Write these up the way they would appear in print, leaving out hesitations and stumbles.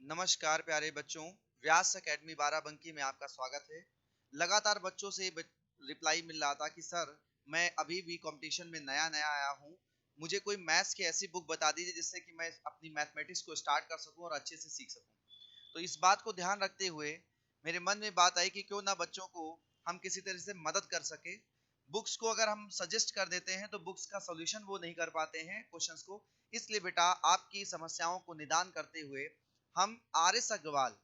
नमस्कार प्यारे बच्चों, व्यास एकेडमी बाराबंकी में आपका स्वागत है। लगातार बच्चों से रिप्लाई मिल रहा था कि सर मैं अभी भी कंपटीशन में नया नया आया हूँ, मुझे कोई मैथ्स की ऐसी बुक बता दीजिए जिससे कि मैं अपनी मैथमेटिक्स को स्टार्ट कर सकूं और अच्छे से सीख सकूं। तो इस बात को ध्यान रखते हुए मेरे मन में बात आई कि क्यों ना बच्चों को हम किसी तरह से मदद कर सके। बुक्स को अगर हम सजेस्ट कर देते हैं तो बुक्स का सोल्यूशन वो नहीं कर पाते हैं क्वेश्चंस को। इसलिए बेटा आपकी समस्याओं को निदान करते हुए हम आर एस अग्रवाल,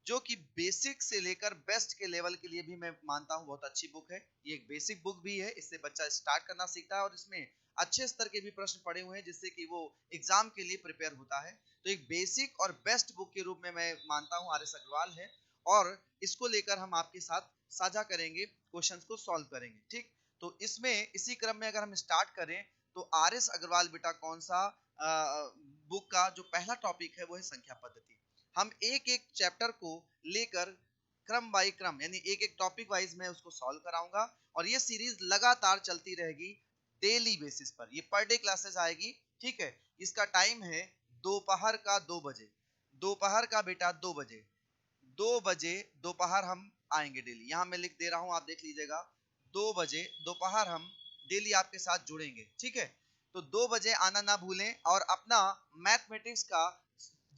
जो कि बेसिक से लेकर बेस्ट के लेवल के लिए भी मैं मानता हूँ बहुत अच्छी बुक है। ये एक बेसिक बुक भी है, इससे बच्चा स्टार्ट करना सीखता है और इसमें अच्छे स्तर के भी प्रश्न पड़े हुए हैं जिससे कि वो एग्जाम के लिए प्रिपेयर होता है। तो एक बेसिक और बेस्ट बुक के रूप में मैं मानता हूँ आर एस अग्रवाल है, और इसको लेकर हम आपके साथ साझा करेंगे, क्वेश्चंस को सॉल्व करेंगे। ठीक, तो इसमें इसी क्रम में अगर हम स्टार्ट करें तो आर एस अग्रवाल बेटा कौन सा बुक का जो पहला टॉपिक है वो है संख्या पद्धति। हम एक एक चैप्टर को लेकर क्रम बाई क्रम यानी एक एक टॉपिक वाइज मैं उसको सॉल्व कराऊंगा, और ये सीरीज लगातार चलती रहेगी डेली बेसिस पर। ये पर डे क्लासेस आएगी। ठीक है, इसका टाइम है दोपहर का 2 बजे। दोपहर का बेटा 2 बजे, 2 बजे दोपहर हम आएंगे डेली। यहाँ मैं लिख दे रहा हूँ, आप देख लीजिएगा। 2 बजे दोपहर हम डेली आपके साथ जुड़ेंगे। ठीक है, तो 2 बजे आना ना भूलें और अपना मैथमेटिक्स का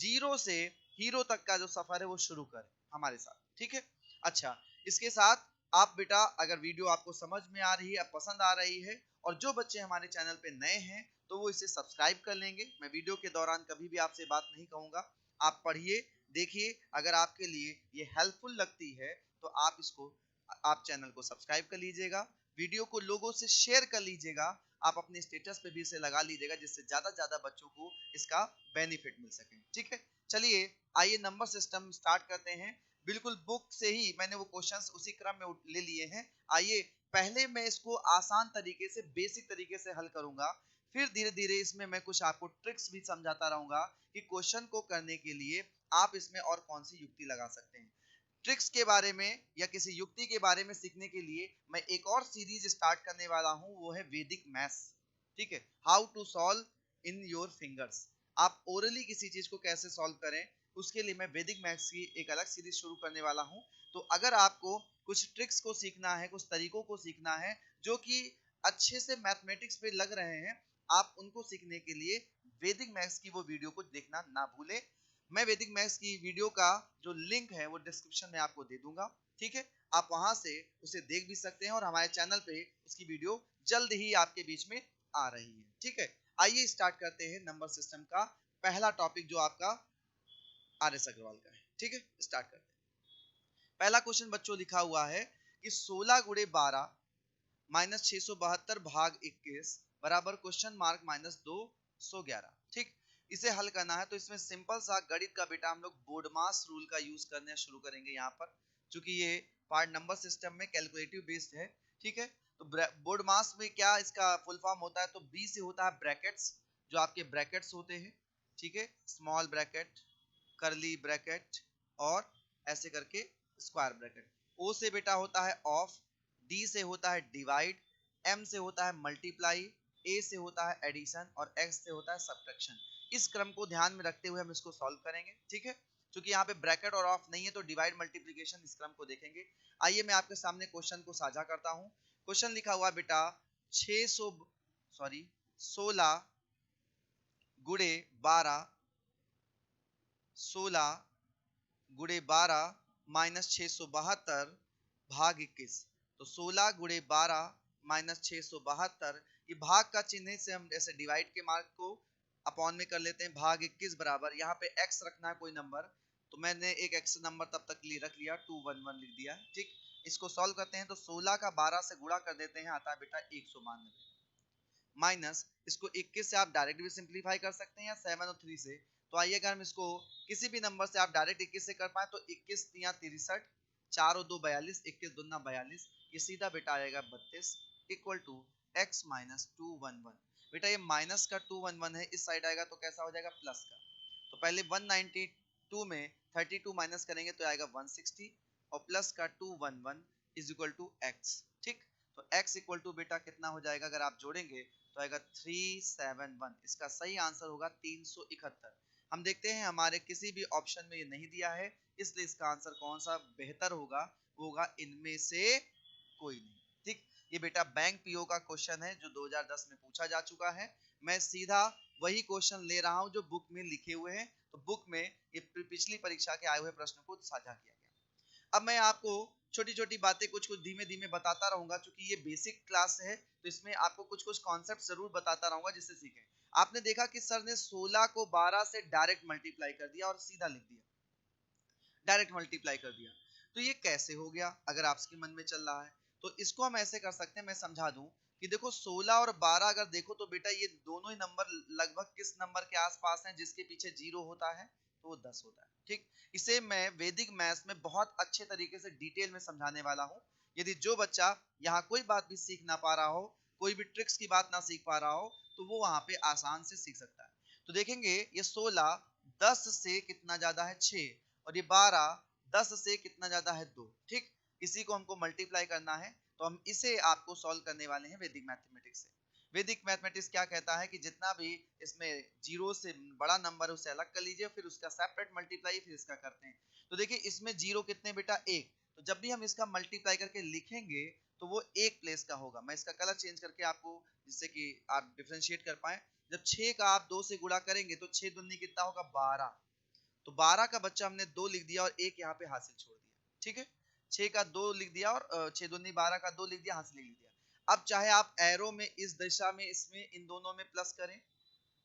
जीरो से हीरो तक का जो सफर है वो शुरू करें हमारे साथ। ठीक है, अच्छा, इसके साथ आप बेटा अगर वीडियो आपको समझ में आ रही है, पसंद आ रही है, और जो बच्चे हमारे चैनल पे नए हैं तो वो इसे सब्सक्राइब कर लेंगे। मैं वीडियो के दौरान कभी भी आपसे बात नहीं कहूंगा, आप पढ़िए, देखिए, अगर आपके लिए ये हेल्पफुल लगती है तो आप इसको, आप चैनल को सब्सक्राइब कर लीजिएगा, वीडियो को लोगों से शेयर कर लीजिएगा, आप अपने स्टेटस पे भी इसे लगा लीजिएगा जिससे ज्यादा ज्यादा बच्चों को इसका बेनिफिट मिल सके। ठीक है, चलिए आइए नंबर सिस्टम स्टार्ट करते हैं। बिल्कुल बुक से ही मैंने वो क्वेश्चंस उसी क्रम में ले लिए हैं। आइए पहले मैं इसको आसान तरीके से, बेसिक तरीके से हल करूंगा, फिर धीरे धीरे इसमें मैं कुछ आपको ट्रिक्स भी समझाता रहूंगा कि क्वेश्चन को करने के लिए आप इसमें और कौन सी युक्ति लगा सकते हैं। ट्रिक्स के बारे में या किसी युक्ति के बारे में सीखने के लिए मैं एक और सीरीज स्टार्ट करने वाला हूं, वो है वैदिक मैथ्स। ठीक है, how to solve in your fingers. आप ओरली किसी चीज को कैसे सॉल्व करें, उसके लिए मैं वैदिक मैथ्स की एक अलग सीरीज शुरू करने वाला हूं। तो अगर आपको कुछ ट्रिक्स को सीखना है, कुछ तरीकों को सीखना है जो कि अच्छे से मैथमेटिक्स पे लग रहे हैं, आप उनको सीखने के लिए वैदिक मैथ्स की वो वीडियो को देखना ना भूलें। मैं वैदिक मैथ्स की वीडियो का जो लिंक है वो डिस्क्रिप्शन में आपको दे दूंगा। ठीक है, आप वहां से उसे देख भी सकते हैं और हमारे चैनल पे उसकी वीडियो जल्द ही आपके बीच में आ रही है। ठीक है, आइए स्टार्ट करते हैं नंबर सिस्टम का पहला टॉपिक जो आपका आर एस अग्रवाल का है। ठीक है, स्टार्ट करते हैं। पहला क्वेश्चन बच्चों लिखा हुआ है कि 16 × 12 माइनस 672 भाग 21 बराबर क्वेश्चन मार्क माइनस 211। ठीक, इसे हल करना है तो इसमें सिंपल सा गणित का बेटा हम लोग बोर्डमास रूल का यूज करना शुरू करेंगे यहाँ पर, क्योंकि ये पार्ट नंबर सिस्टम में कैलकुलेटिव बेस्ड है। ठीक है, तो बोर्डमास में क्या इसका फुल फॉर्म होता है, तो बी से होता है ब्रैकेट्स, जो आपके ब्रैकेट्स होते हैं। ठीक है, स्मॉल ब्रैकेट, करली ब्रैकेट और ऐसे करके स्क्वायर ब्रैकेट। ओ से बेटा होता है ऑफ, डी से होता है डिवाइड, एम से होता है मल्टीप्लाई, ए से होता है एडिशन और एक्स से होता है सब्ट्रैक्शन। इस क्रम को ध्यान में रखते हुए हम इसको सॉल्व करेंगे। ठीक है, क्योंकि यहाँ पे ब्रैकेट और ऑफ नहीं है तो डिवाइड मल्टीप्लिकेशन इस क्रम को देखेंगे। आइए मैं आपके सामने क्वेश्चन को साझा करता हूँ। क्वेश्चन लिखा हुआ बेटा 16 गुणे 12 माइनस 672 भाग 21। तो 16 × 12 माइनस 672, ये भाग का चिन्ह से हम ऐसे डिवाइड के मार्क को अपॉन में कर लेते हैं। भाग 21 बराबर, यहाँ पे x रखना है कोई नंबर, तो मैंने एक x नंबर तब तक लिए रख लिया, 211 लिख दिया। ठीक, इसको सॉल्व करते हैं तो 16 का 12 से गुणा कर देते हैं, आता है बेटा 192, माइनस इसको 21 से आप डायरेक्ट भी सिंप्लीफाई कर सकते हैं या 7 और 3 से। तो आइए अगर हम इसको किसी भी नंबर से आप डायरेक्ट 21 से कर पाए तो 21 × 63, 4 और 2 42, 21 दूना 42, ये सीधा बेटा आएगा 32 इक्वल टू x माइनस 211। बेटा ये माइनस का 211 है, इस साइड आएगा तो कैसा हो जाएगा, प्लस का। तो पहले 192 में 32 माइनस करेंगे तो आएगा 160 और प्लस का 211 इज इक्वल टू x। ठीक, तो x इक्वल टू बेटा कितना हो जाएगा, अगर आप जोड़ेंगे तो आएगा 371। इसका सही आंसर होगा 371। हम देखते हैं हमारे किसी भी ऑप्शन में ये नहीं दिया है, इसलिए इसका आंसर कौन सा बेहतर होगा, वो होगा इनमें से कोई नहीं। ठीक, ये बेटा बैंक पीओ का क्वेश्चन है जो 2010 में पूछा जा चुका है। मैं सीधा वही क्वेश्चन ले रहा हूं जो बुक में लिखे हुए हैं, तो बुक में ये पिछली परीक्षा के आए हुए प्रश्नों को साझा किया गया। अब मैं आपको छोटी छोटी बातें कुछ कुछ धीमे धीमे बताता रहूंगा, क्योंकि ये बेसिक क्लास है तो इसमें आपको कुछ कुछ कॉन्सेप्ट जरूर बताता रहूंगा जिससे सीखें। आपने देखा कि सर ने 16 को 12 से डायरेक्ट मल्टीप्लाई कर दिया और सीधा लिख दिया, डायरेक्ट मल्टीप्लाई कर दिया। तो ये कैसे हो गया अगर आपके मन में चल रहा है, तो इसको हम ऐसे कर सकते हैं, मैं समझा दूं कि देखो 16 और 12 अगर देखो तो बेटा ये दोनों ही नंबर लगभग किस नंबर के आसपास हैं जिसके पीछे जीरो होता है, तो वो 10 होता है। ठीक, इसे मैं वैदिक मैथ्स में बहुत अच्छे तरीके से डिटेल में समझाने वाला हूं। यदि जो बच्चा यहाँ कोई बात भी सीख ना पा रहा हो, कोई भी ट्रिक्स की बात ना सीख पा रहा हो, तो वो वहां पे आसान से सीख सकता है। तो देखेंगे ये 16 10 से कितना ज्यादा है 6, और ये 12 10 से कितना ज्यादा है 2। ठीक, इसी को हमको मल्टीप्लाई करना है, तो हम इसे आपको सॉल्व करने वाले हैं वैदिक मैथमेटिक्स से। वैदिक मैथमेटिक्स क्या कहता है कि जितना भी इसमें जीरो से बड़ा नंबर है उसे अलग कर लीजिए, फिर उसका सेपरेट मल्टीप्लाई, फिर इसका करते हैं। तो देखिए इसमें जीरो कितने बेटा 1, तो जब भी हम इसका मल्टीप्लाई करके लिखेंगे तो वो एक प्लेस का होगा। मैं इसका कलर चेंज करके आपको, जिससे कि आप डिफरेंशिएट कर पाए। जब 6 का आप 2 से गुणा करेंगे तो 6 दूनी कितना होगा 12, तो 12 का बच्चा हमने 2 लिख दिया और एक यहाँ पे हासिल छोड़ दिया। ठीक है, 6 का 2 लिख दिया और 6 दूनी 12 का 2 लिख दिया, हासिल लिख दिया। अब चाहे आप एरो में इस दिशा में इसमें इन दोनों में प्लस करें,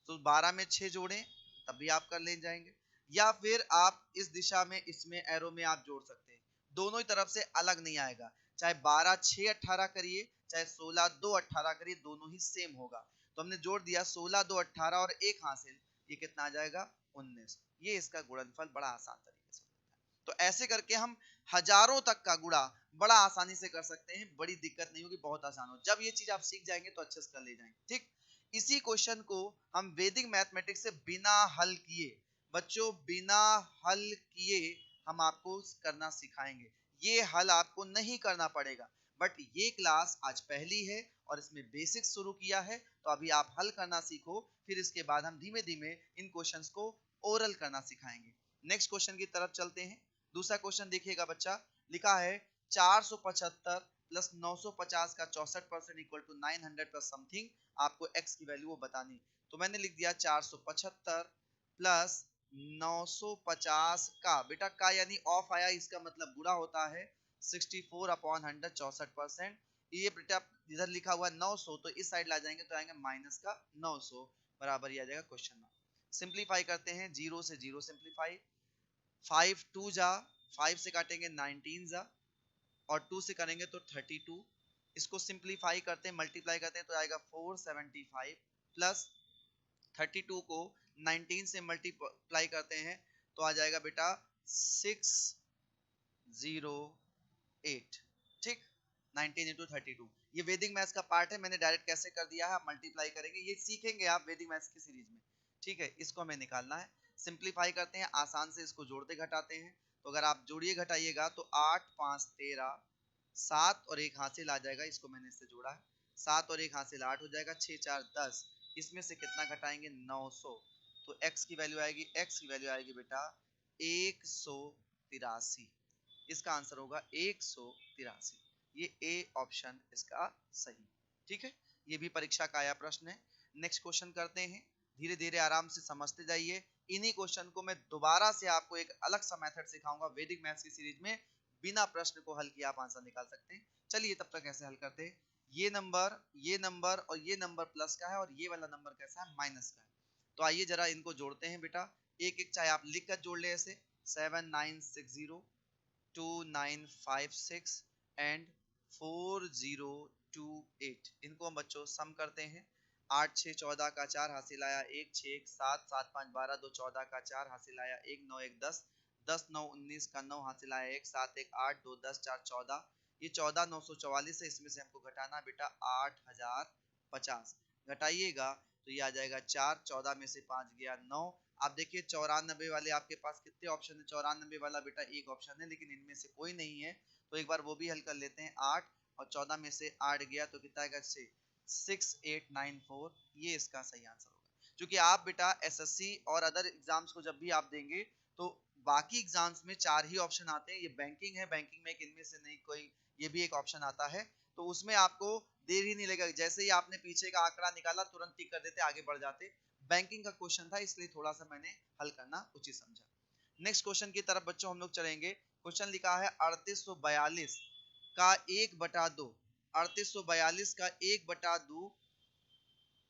तो 12 में 6 जोड़ें तब भी आप कर ले जाएंगे, या फिर आप इस दिशा में इसमें एरो में आप जोड़ सकते हैं, दोनों ही तरफ से अलग नहीं आएगा। चाहे 12 6 18 करिए, चाहे 16 2 18 करिए, दोनों ही सेम होगा। तो हमने जोड़ दिया 16 2 18 और एक हासिल, ये कितना आ जाएगा 19। ये इसका गुणनफल बड़ा आसान तरीके से होता है। तो ऐसे करके हम हजारों तक का गुणा बड़ा आसानी से कर सकते हैं, बड़ी दिक्कत नहीं होगी, बहुत आसान हो। जब ये चीज आप सीख जाएंगे तो अच्छे से कर ले जाएंगे। ठीक, इसी क्वेश्चन को हम वैदिक मैथमेटिक्स से बिना हल किए, बच्चों बिना हल किए हम आपको करना सिखाएंगे। ये हल आपको नहीं करना पड़ेगा, बट ये क्लास आज पहली है और इसमें बेसिक्स शुरू किया है, तो अभी आप हल करना सीखो, फिर इसके बाद हम धीमे धीमे इन क्वेश्चंस को ओरल करना सिखाएंगे। नेक्स्ट क्वेश्चन की तरफ चलते हैं। दूसरा क्वेश्चन देखिएगा बच्चा, लिखा है 475 प्लस 950 का 64% इक्वल टू 900 प्लस समथिंग, आपको x की वैल्यू वो बतानी। तो मैंने लिख दिया 475 प्लस 950 का, बेटा का यानी ऑफ आया, इसका मतलब बुरा होता है 64 अपॉन 100 64%। ये बेटा इधर लिखा हुआ 900, तो इस साइड ला जाएंगे तो आएंगे माइनस का 900, बराबर ही आ जाएगा क्वेश्चन मार्क। सिंप्लीफाई करते हैं, जीरो से जीरो सिंप्लीफाई, 5 2 जा, 5 से काटेंगे 19 जा, और 2 से करेंगे तो 32। इसको सिंप्लीफाई करते हैं, मल्टीप्लाई करते हैं तो आएगा 475 प्लस 32 को 19 से मल्टीप्लाई करते हैं तो आ जाएगा बेटा 608। ठीक, 19 इंटू 32, ये वैदिक मैथ्स का पार्ट है, मैंने डायरेक्ट कैसे कर दिया है, मल्टीप्लाई करेंगे, ये सीखेंगे आप वैदिक मैथ्स की सीरीज में। ठीक है, इसको हमें निकालना है, सिंप्लीफाई करते हैं, आसान से इसको जोड़ते घटाते हैं। तो अगर आप जोड़िए घटाइएगा तो 8 5 13, 7 और एक हासिल आ जाएगा, इसको मैंने इससे जोड़ा है, 7 और एक हासिल 8 हो जाएगा, 6 4 10, इसमें से कितना घटाएंगे 900, तो x की वैल्यू आएगी, x की वैल्यू आएगी बेटा 183। इसका आंसर होगा 183, ये ए ऑप्शन इसका सही। ठीक है, ये भी परीक्षा का आया प्रश्न है। नेक्स्ट क्वेश्चन करते हैं, धीरे धीरे आराम से समझते जाइए। इन्हीं क्वेश्चन को मैं दोबारा से आपको एक अलग सा मेथड सिखाऊंगा वैदिक मैथ्स की सीरीज में, बिना प्रश्न को हल किए आप आंसर निकाल सकते हैं। चलिए तब तक कैसे हल करते हैं, ये नंबर और ये नंबर प्लस का है और ये वाला नंबर कैसा है माइनस का है। तो आइए जरा इनको जोड़ते हैं बेटा, एक एक चाहे आप लिख कर जोड़ ले ऐसे, 7960 2956 एंड 4028, इनको हम बच्चों सम करते हैं। 8 6 14 का 4 हासिल आया 1, 6 1 7, 7 5 12, 2 14 का 4 हासिल आया 1, 9 1 10, 10 9 19 का 9 हासिल आया 1, 7 1 8, 2 10 4 14, ये 14 944 है, इसमें से हमको घटाना बेटा 8050, घटाइएगा तो ये आ जाएगा 4, 14 में से 5 गया 9। आप देखिए 94 वाले आपके पास कितने ऑप्शन है, 94 वाला बेटा एक ऑप्शन है, लेकिन इनमें से कोई नहीं है, तो एक बार वो भी हल कर लेते हैं। 8 और 14 में से 8 गया तो कितना आएगा 6, 6894, ये इसका सही आंसर होगा। क्योंकि आप बेटा एसएससी और अदर एग्जाम्स को जब भी आप देंगे तो बाकी एग्जाम्स में 4 ही ऑप्शन आते हैं। ये बैंकिंग है, बैंकिंग में इनमें से नहीं कोई ये भी एक ऑप्शन आता है, तो उसमें आपको देर ही नहीं लगेगा, जैसे ही आपने पीछे का आंकड़ा निकाला तुरंत टिक कर देते, आगे बढ़ जाते। बैंकिंग का क्वेश्चन था इसलिए थोड़ा सा मैंने हल करना उचित समझा। नेक्स्ट क्वेश्चन की तरफ बच्चों हम लोग चलेंगे। क्वेश्चन लिखा है 3842 का 1/2, 3842 का 1/2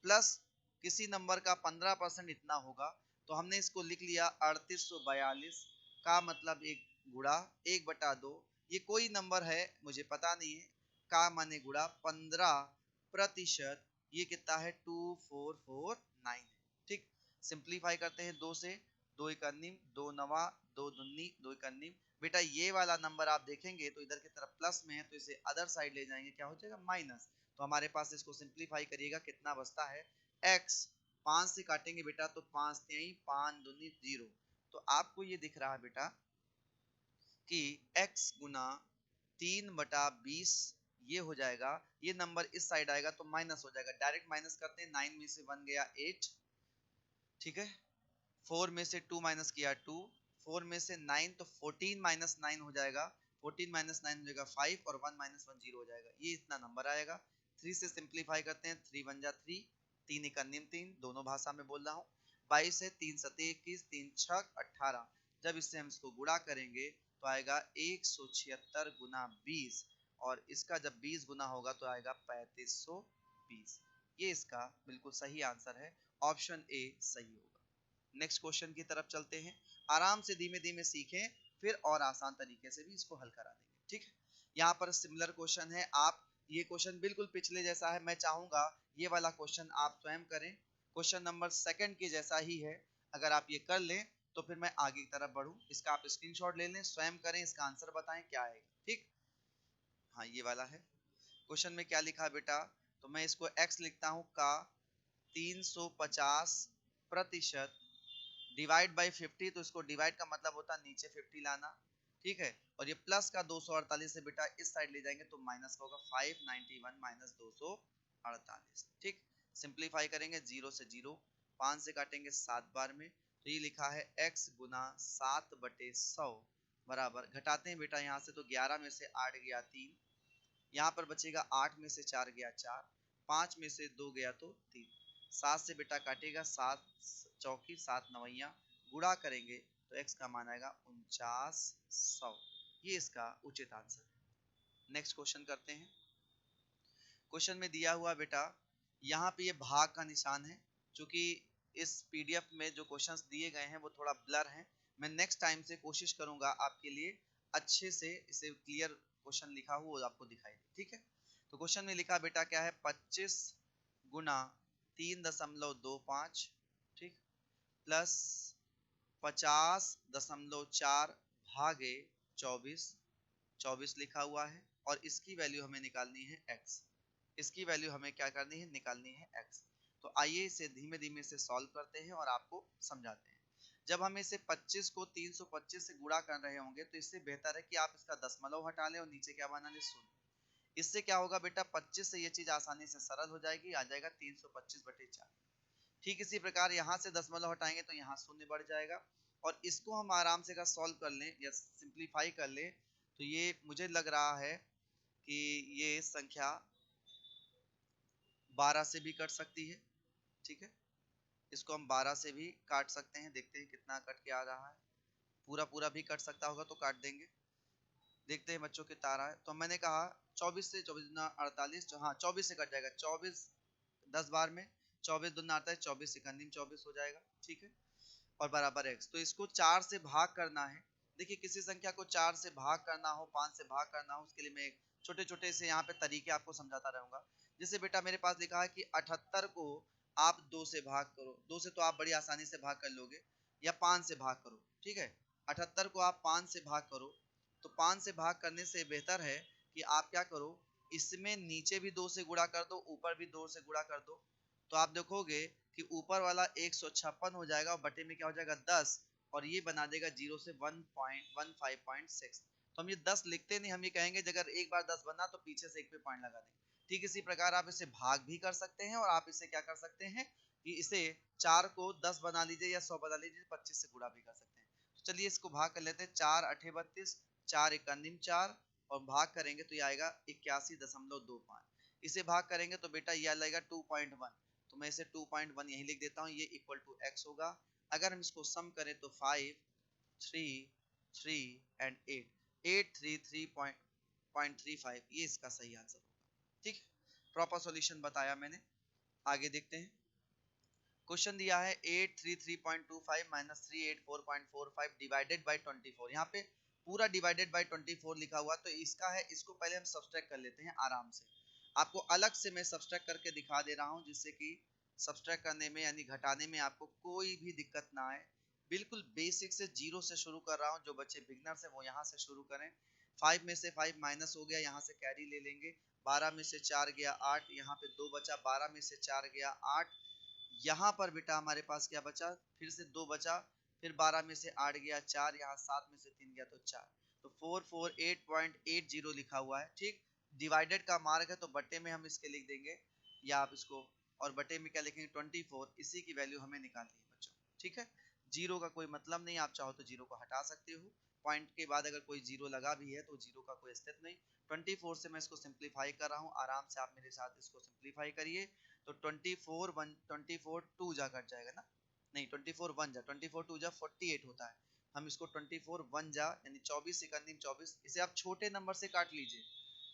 प्लस किसी नंबर का 15% इतना होगा। तो हमने इसको लिख लिया 3842 का मतलब एक गुणा 1/2, ये कोई नंबर है मुझे पता नहीं है, का माने गुणा 15%, ये कितना है 2449 है। ठीक, सिंप्लीफाई करते हैं 2 से, 2 एक अन्निम, 2 नवा, 2 दुन्नी, 2 एक अन्निम। बेटा ये वाला नंबर आप देखेंगे तो इधर की तरफ प्लस में है, तो इसे अदर साइड ले जाएंगे, क्या हो जाएगा माइनस। तो हमारे पास इसको सिंप्लीफाई करिएगा, कितना बचता है x, 5 से काटेंगे बेटा तो 5 3 5 दूनी 0। तो आपको ये दिख रहा है बेटा कि x गुना 3/20 ये हो जाएगा, ये नंबर इस साइड आएगा तो माइनस हो जाएगा, डायरेक्ट माइनस करते हैं, 9 में से 1 गया 8, ठीक है, 4 में से 2 माइनस किया 2, 4 में से 9 तो 14 माइनस 9 हो जाएगा, 14 माइनस 9 हो जाएगा 5 और 1 माइनस 1 0 हो जाएगा, ये इतना नंबर आएगा। 3 से सिंप्लीफाई करते हैं, 3 1 जा 3, 3 एक अन्निम 3, दोनों भाषा में बोल रहा हूँ। 22 है, 3 7 21, 3 6 18, जब इससे हम इसको गुणा करेंगे तो आएगा 176 गुना 20, और इसका जब 20 गुना होगा तो आएगा 3520। ये इसका बिल्कुल सही आंसर है, ऑप्शन ए सही होगा। नेक्स्ट क्वेश्चन की तरफ चलते हैं, आराम से धीमे धीमे सीखें, फिर और आसान तरीके से भी इसको हल करा देंगे। ठीक है, यहाँ पर सिमिलर क्वेश्चन है, आप ये क्वेश्चन बिल्कुल पिछले जैसा है, मैं चाहूंगा ये वाला क्वेश्चन आप स्वयं करें, क्वेश्चन नंबर 2 के जैसा ही है। अगर आप ये कर लें तो फिर मैं आगे की तरफ बढ़ूं, इसका आप स्क्रीनशॉट ले लें, स्वयं करें, इसका आंसर बताएं क्या आएगा। ठीक, हाँ ये वाला है। क्वेश्चन में क्या लिखा है बेटा, तो मैं इसको x लिखता हूँ का 350% डिवाइड बाई 50, तो इसको डिवाइड का मतलब होता है नीचे 50 लाना, ठीक है, और ये प्लस का 248 से बेटा इस साइड ले जाएंगे तो माइनस का होगा 591 माइनस 248। ठीक, सिंप्लीफाई करेंगे 0 से 0, 5 से काटेंगे 7 बार में, तो ये लिखा है x गुना 7/100 बराबर, घटाते हैं बेटा यहाँ से तो 11 में से 8 गया 3, यहाँ पर बचेगा 8 में से 4 गया 4, 5 में से 2 गया तो 3, 7 से बेटा काटेगा 7 चौकी 7 नवैया, गुणा करेंगे तो x का मान आएगा 4900, ये इसका उचित आंसर है। नेक्स्ट क्वेश्चन करते हैं। क्वेश्चन में दिया हुआ बेटा यहाँ पे ये भाग का निशान है, क्योंकि इस पीडीएफ में जो क्वेश्चंस दिए गए हैं वो थोड़ा ब्लर हैं, मैं नेक्स्ट टाइम से कोशिश करूंगा आपके लिए अच्छे से इसे क्लियर क्वेश्चन लिखा हुआ आपको दिखाई दे। ठीक है, तो क्वेश्चन में लिखा बेटा क्या है, 25 गुना 3.25, ठीक, प्लस 50.4 भागे 24, 24 लिखा हुआ है, और इसकी वैल्यू हमें निकालनी है x, इसकी वैल्यू हमें क्या करनी है, निकालनी है x। तो आइए इसे धीमे धीमे से सॉल्व करते हैं और आपको समझाते हैं। जब हम इसे 25 को 325 से गुणा कर रहे होंगे तो इससे बेहतर है कि आप इसका दशमलव हटा लें और नीचे क्या बना लें, शून्य। इससे क्या होगा बेटा, 25 से ये चीज आसानी से सरल हो जाएगी, आ जाएगा 325/4। ठीक इसी प्रकार यहाँ से दशमलव हटाएंगे तो यहाँ शून्य बढ़ जाएगा, और इसको हम आराम से अगर सॉल्व कर लें या सिंप्लीफाई कर लें तो ये मुझे लग रहा है कि ये संख्या 12 से भी कट सकती है। ठीक है, इसको हम 12 से भी काट सकते हैं, देखते हैं कितना कट के आ रहा है, पूरा पूरा भी कट सकता होगा तो काट देंगे, देखते हैं बच्चों कितना आ रहा है। तो मैंने कहा 24 से 24 दूना 48, हाँ 24 से कट जाएगा, 24 10 बार में 24 दूना आता है 24 सेकंड 24 हो जाएगा। ठीक है, और बराबर x, तो इसको 4 से भाग करना है। देखिए किसी संख्या को 4 से भाग करना हो, 5 से भाग करना हो, उसके लिए मैं छोटे छोटे से यहाँ पे तरीके आपको समझाता रहूंगा। जैसे बेटा मेरे पास लिखा है कि 78 को आप 2 से भाग करो, 2 से तो आप बड़ी आसानी से भाग कर लोगे, या 5 से भाग करो। ठीक है, 78 को आप 5 से भाग करो, तो 5 से भाग करने से बेहतर है कि आप क्या करो, इसमें नीचे भी 2 से गुणा कर दो, ऊपर भी 2 से गुणा कर दो, तो आप देखोगे कि ऊपर वाला 156 हो जाएगा और बटे में क्या हो जाएगा 10, और ये बना देगा 0 से 1.15.6। तो हम ये 10 लिखते नहीं, हम ये कहेंगे अगर एक बार 10 बना तो पीछे से एक पे पॉइंट लगा देंगे। ठीक इसी प्रकार आप इसे भाग भी कर सकते हैं और आप इसे क्या कर सकते हैं, कि इसे 4 को 10 बना लीजिए या 100 बना लीजिए, 25 से गुणा भी कर सकते हैं। तो चलिए इसको भाग कर लेते हैं। 4 अठे 32, 4 एका निम 4, और भाग करेंगे तो ये आएगा 81.25। इसे भाग करेंगे तो बेटा ये आएगा 2.1, तो मैं इसे 2.1 यही लिख देता हूँ, ये इक्वल टू x होगा। अगर हम इसको सम करें तो 5, 3, 3 एंड 8, 833.35, ये इसका सही आंसर होगा। ठीक, प्रॉपर सॉल्यूशन बताया मैंने। आगे देखते हैं। क्वेश्चन दिया है 833.25 माइनस 384.45 डिवाइडेड बाय 24। यहाँ पे पूरा डिवाइडेड बाय 24 लिखा हुआ, तो इसका है, इसको पहले हम सब्सट्रैक्ट कर लेते हैं आराम से। आपको अलग से मैं सब्सट्रैक्ट करके दिखा दे रहा हूँ, जिससे कि सब्सट्रैक्ट करने में यानी घटाने में आपको कोई भी दिक्कत ना आए। बिल्कुल बेसिक से जीरो से शुरू कर रहा हूँ, जो बच्चे बिगनर्स है वो यहाँ से शुरू करें। 5 में से 5 माइनस हो गया, यहाँ से कैरी ले लेंगे। 12 में से 4 गया 8, यहाँ पे 2 बचा। 12 में से 4 गया 8, यहाँ पर बेटा हमारे पास क्या बचा, फिर से 2 बचा। फिर 12 में से 8 गया 4, यहाँ 7 में से 3 गया तो 4, तो 448.80 लिखा हुआ है। ठीक, डिवाइडेड का मार्क है तो बटे में हम इसके लिख देंगे, या आप इसको, और बटे में क्या लिखेंगे 24, इसी की वैल्यू हमें निकालनी है बच्चों। ठीक है, जीरो का कोई मतलब नहीं, आप चाहो तो जीरो को हटा सकते हो। पॉइंट के बाद अगर कोई जीरो लगा भी है तो जीरो का कोई अस्तित्व नहीं। 24 से मैं इसको सिंप्लीफाई कर रहा हूँ, आराम से आप मेरे साथ इसको सिंप्लीफाई करिए। तो 24 टू जा कट जाएगा ना, नहीं 24 1 जा, 24 2 जा 48 होता है। हम इसको 24 1 जा यानी 24 से अंतिम 24, इसे आप छोटे नंबर से काट लीजिए,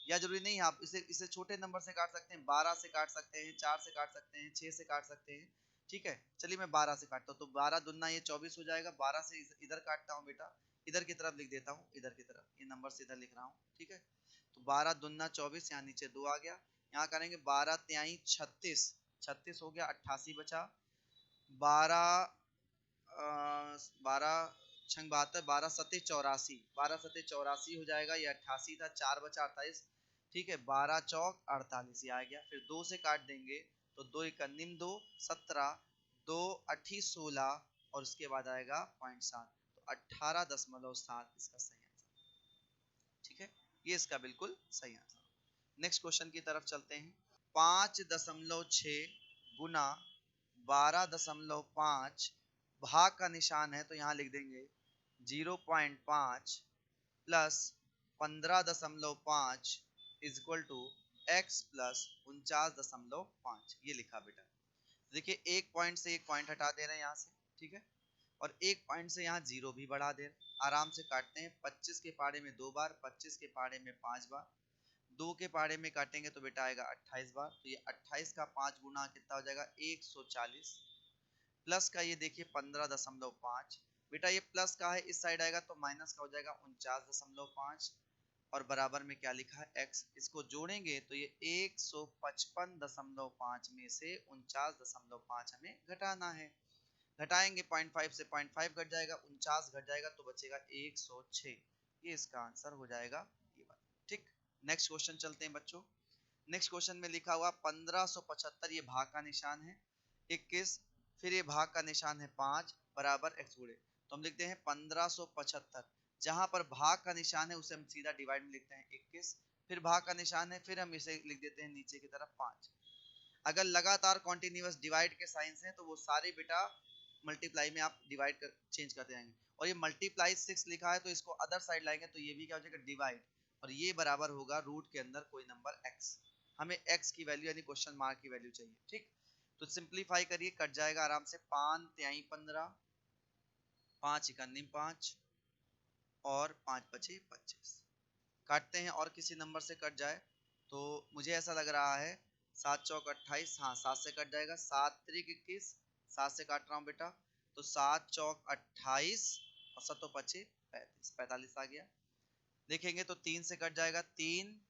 या जरूरी नहीं आप इसे छोटे नंबर से काट सकते हैं, 12 से काट सकते हैं, 4 से काट सकते हैं, 6 से काट सकते हैं। ठीक है, चलिए मैं 12 से काटता हूँ, तो 12 दुना ये 24 हो जाएगा। 12 से इधर काटता हूँ बेटा, इधर की तरफ लिख देता हूँ, इधर की तरफ ये नंबर से इधर लिख रहा हूँ। ठीक है, तो 12 दुना 24, यहाँ नीचे 2 आ गया। यहाँ करेंगे 12 त्याई 36, 36 हो गया, 88 बचा। 12 12 छंग 72, 12 सत्ते 84, 12 सत्ते 84 हो जाएगा। ये 88 था, 4 बचा 48। ठीक है, 12 चौक 48 ये आ गया। फिर 2 से काट देंगे तो 2 एक निम 2 17, 2 अठी 16, और उसके बाद आएगा 0.7, तो 18.7 इसका सही आंसर। ठीक है, ये इसका बिल्कुल सही आंसर। नेक्स्ट क्वेश्चन की तरफ चलते हैं। 5.6 गुना 12.5 भाग का निशान है, तो यहाँ लिख देंगे 0.5 plus 15.5 is equal to x plus 49.5, ये लिखा बेटा। देखिए एक पॉइंट से एक पॉइंट हटा दे रहे हैं यहाँ से। ठीक है, और एक पॉइंट से यहाँ जीरो भी बढ़ा दे रहे हैं। आराम से काटते हैं। 25 के पाड़े में 2 बार, 25 के पाड़े में 5 बार, 2 के पाड़े में काटेंगे तो बेटा आएगा 28 बार। तो ये 28 का 5 गुना कितना हो जाएगा 140, प्लस का ये देखिए 15.5 बेटा, ये प्लस का है, इस साइड आएगा तो माइनस का हो जाएगा 49.5, और बराबर में क्या लिखा है x। इसको जोड़ेंगे तो ये 155.5 में से 49.5 हमें घटाना है। घटाएंगे 0.5 से 0.5 घट जाएगा, 49 घट जाएगा तो बचेगा 106, ये इसका आंसर हो जाएगा ये बात। ठीक, नेक्स्ट क्वेश्चन चलते हैं बच्चों। नेक्स्ट क्वेश्चन में लिखा हुआ 1575, ये भाग का निशान है। 21, फिर ये भाग का निशान है 5 बराबर x गुणे, तो हम लिखते हैं 1575। जहां पर भाग का निशान है उसे हम सीधा डिवाइड में लिखते हैं 21, फिर भाग का निशान है, फिर हम इसे लिख देते हैं नीचे की तरफ 5। अगर लगातार कॉन्टिन्यूअस डिवाइड के साइंस हैं तो वो सारे बेटा मल्टीप्लाई में आप डिवाइड कर चेंज करते जाएंगे। और ये मल्टीप्लाई 6 लिखा है तो इसको अदर साइड लाएंगे तो ये भी क्या हो जाएगा डिवाइड, और ये बराबर होगा रूट के अंदर कोई नंबर x। हमें x की वैल्यू यानी क्वेश्चन मार्क की वैल्यू चाहिए। ठीक, तो सिंप्लीफाई करिए, कट जाएगा आराम से। 5 त्याई 15, 5 इकन्नी 5, और 5 बचे 25। काटते हैं और किसी नंबर से कट जाए तो मुझे ऐसा लग रहा है 7 चौक 28, हाँ 7 से कट जाएगा। 7 त्रिक 21, 7 से काट रहा हूँ बेटा, तो 7 चौक 28 और 7 पचे 35, 45 आ गया। देखेंगे तो 3 से कट जाएगा, 3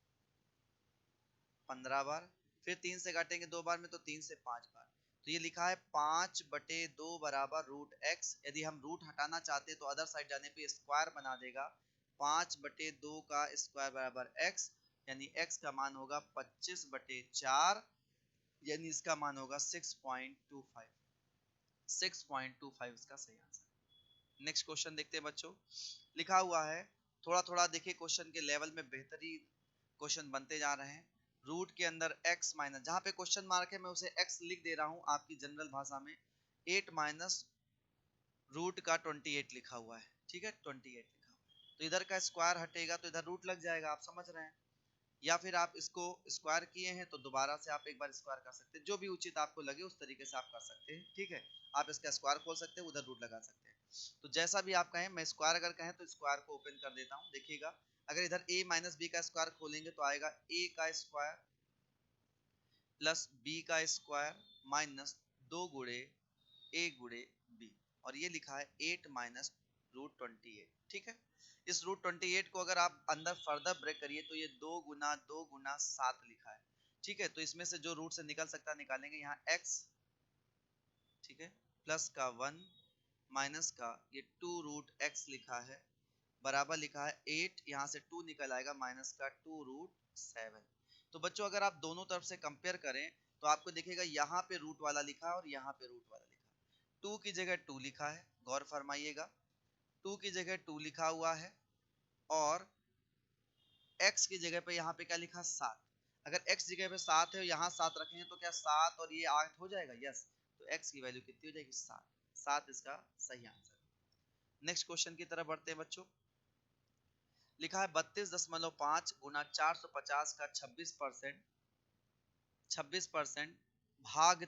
15 बार, फिर 3 से काटेंगे 2 बार में तो 3 से 5 बार। तो ये लिखा है 5/2 बराबर रूट x। यदि हम रूट हटाना चाहते तो अदर साइड जाने पे स्क्वायर बना देगा। 5/2 का स्क्वायर बराबर x, यानी x का मान होगा 25/4, यानी इसका मान होगा 6.25, 6.25 इसका सही आंसर। नेक्स्ट क्वेश्चन देखते हैं बच्चों। लिखा हुआ है, थोड़ा थोड़ा देखिए क्वेश्चन के लेवल में बेहतरीन क्वेश्चन बनते जा रहे हैं। रूट के अंदर x माइनस, जहां पे क्वेश्चन मार्क है मैं उसे x लिख दे रहा हूं आपकी जनरल भाषा में, 8 माइनस रूट का 28 लिखा हुआ है, ठीक है 28 लिखा हुआ है। तो इधर का स्क्वायर हटेगा तो इधर रूट लग जाएगा, आप समझ रहे हैं। या फिर आप इसको स्क्वायर किए हैं तो दोबारा से आप एक बार स्क्वायर कर सकते हैं, जो भी उचित आपको लगे उस तरीके से आप कर सकते हैं, ठीक है। आप इसका स्क्वायर खोल सकते हैं, उधर रूट लगा सकते हैं, तो जैसा भी आप कहें। मैं स्क्वायर अगर कहें तो स्क्वायर को ओपन कर देता हूं, देखिएगा अगर इधर a माइनस बी का स्क्वायर खोलेंगे तो आएगा a का स्क्वायर प्लस b का स्क्वायर माइनस 2 गुणे a गुणे b, और ये लिखा है 8 माइनस रूट 28, ठीक है। इस रूट 28 को अगर आप अंदर फर्दर ब्रेक करिए तो ये 2 गुना 7 लिखा है, ठीक है। तो इसमें से जो रूट से निकल सकता है निकालेंगे, यहाँ x, ठीक है, प्लस का 1 माइनस का ये 2 रूट x लिखा है, बराबर लिखा है 8, यहाँ से 2 निकल आएगा माइनस का 2 रूट 7। तो बच्चों अगर आप दोनों तरफ से कंपेयर करें तो आपको दिखेगा यहाँ पे रूट वाला लिखा है और यहाँ पे रूट वाला लिखा है। 2 की जगह 2 लिखा है, गौर फरमाइएगा, 2 की जगह 2 लिखा हुआ है, और x की जगह पे यहाँ पे क्या लिखा, 7। अगर x जगह पे 7 है और यहाँ 7 रखेंगे तो क्या 7 और ये 8 हो जाएगा, यस। तो x की वैल्यू कितनी हो जाएगी, 7। 7 इसका सही आंसर। नेक्स्ट क्वेश्चन की तरफ बढ़ते हैं बच्चों। लिखा है 32.5 गुना 450 का 26% 26% भाग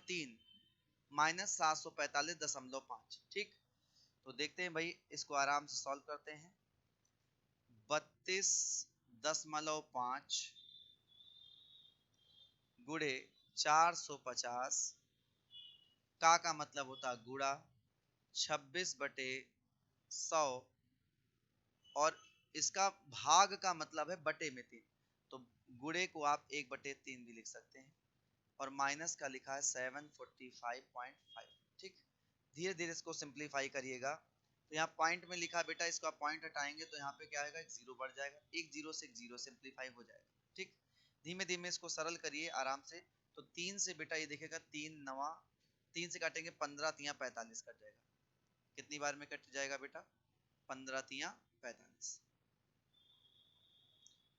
3 माइनस 745.5, ठीक। तो देखते हैं भाई, इसको आराम से सॉल्व करते हैं। 32.5 गुणे 450 का मतलब होता है गुड़ा 26/100, और इसका भाग का मतलब है बटे में 3, तो गुणे को आप 1/3 भी लिख सकते हैं, और माइनस का लिखा है 745.5, ठीक। धीरे धीरे इसको सिंप्लीफाई करिएगा। तो यहाँ पॉइंट में लिखा बेटा, इसको आप पॉइंट हटाएंगे तो यहाँ पे क्या आएगा, एक जीरो बढ़ जाएगा, एक जीरो से एक जीरो सिंप्लीफाई हो जाएगा, ठीक। धीमे धीमे इसको सरल करिए आराम से। तो 3 से बेटा ये देखेगा 3 नवा, 3 से काटेंगे 15 तिया 45 कट जाएगा। कितनी बार में कट जाएगा बेटा, 15 तिया 45,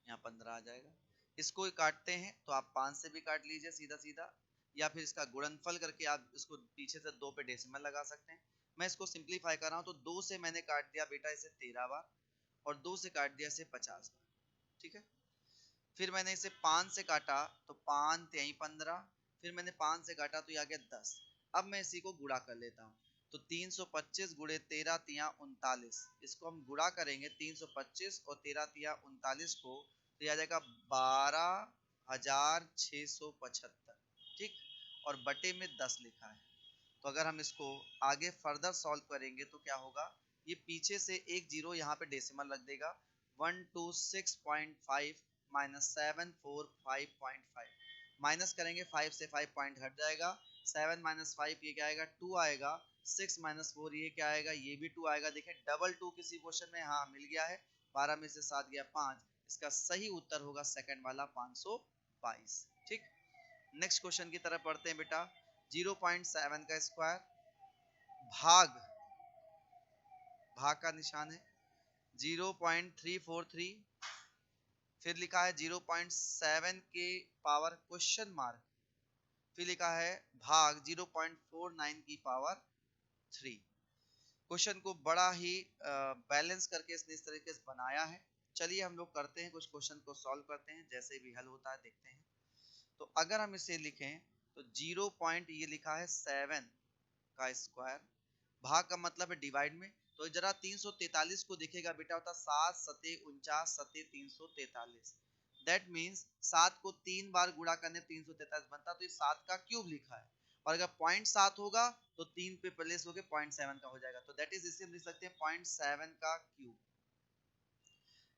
यहाँ 15 आ जाएगा। इसको काटते हैं तो आप 5 से भी काट लीजिए सीधा सीधा, या फिर इसका गुणनफल करके आप इसको पीछे से 2 पे डेसिमल लगा सकते हैं। मैं इसको सिंप्लीफाई कर रहा हूँ, तो 2 से मैंने काट दिया बेटा इसे 13 बार, और 2 से काट दिया इसे 50 बार, ठीक है। फिर मैंने इसे 5 से काटा तो 5 तिहाई 15, फिर मैंने 5 से काटा तो ये आ गया 10। अब मैं इसी को गुणा कर लेता हूँ, तो 325 गुणे 13 तिया 39, इसको हम गुणा करेंगे 325 और 13 तिया 39 को, तो आ जाएगा 12,675, ठीक। और बटे में 10 लिखा है। तो अगर हम इसको आगे फर्दर सॉल्व करेंगे तो क्या होगा, ये पीछे से एक जीरो यहाँ पे डेसिमल रख देगा, 126.5 माइनस 745.5, माइनस करेंगे 5 से 5 पॉइंट हट जाएगा, 7 माइनस 5 ये क्या आएगा, 2 आएगा, 6 माइनस 4 ये क्या आएगा, ये भी 2 आएगा। देखिए डबल 2 किसी क्वेश्चन में हाँ मिल गया है, 12 में से 7 गया 5, इसका सही उत्तर होगा सेकंड वाला 522, ठीक। नेक्स्ट क्वेश्चन की तरफ बढ़ते हैं बेटा। 0.7 का स्क्वायर भाग, भाग का निशान है 0.343, फिर लिखा है 0.7 के पावर क्वेश्चन मार्क, फिर लिखा है भाग 0.49 की पावर 3। क्वेश्चन को बड़ा ही बैलेंस करके इसने इस तरीके से बनाया है। चलिए हम लोग करते हैं, कुछ क्वेश्चन को सॉल्व करते हैं, जैसे भी हल होता है देखते हैं। तो अगर हम इसे लिखें तो 0 पॉइंट ये लिखा है 7 का स्क्वायर, भाग का मतलब है डिवाइड में, तो जरा 343 को दिखेगा बेटा, होता 7 सते 49 सते 343, दैट मीन्स 7 को 3 बार गुणा करने 343 बनता, तो ये 7 का क्यूब लिखा है, और अगर 0.7 होगा तो 3 पे प्लेस होके 0.7 का हो जाएगा, तो दैट इज इसे हम लिख सकते हैं 0.7 का क्यूब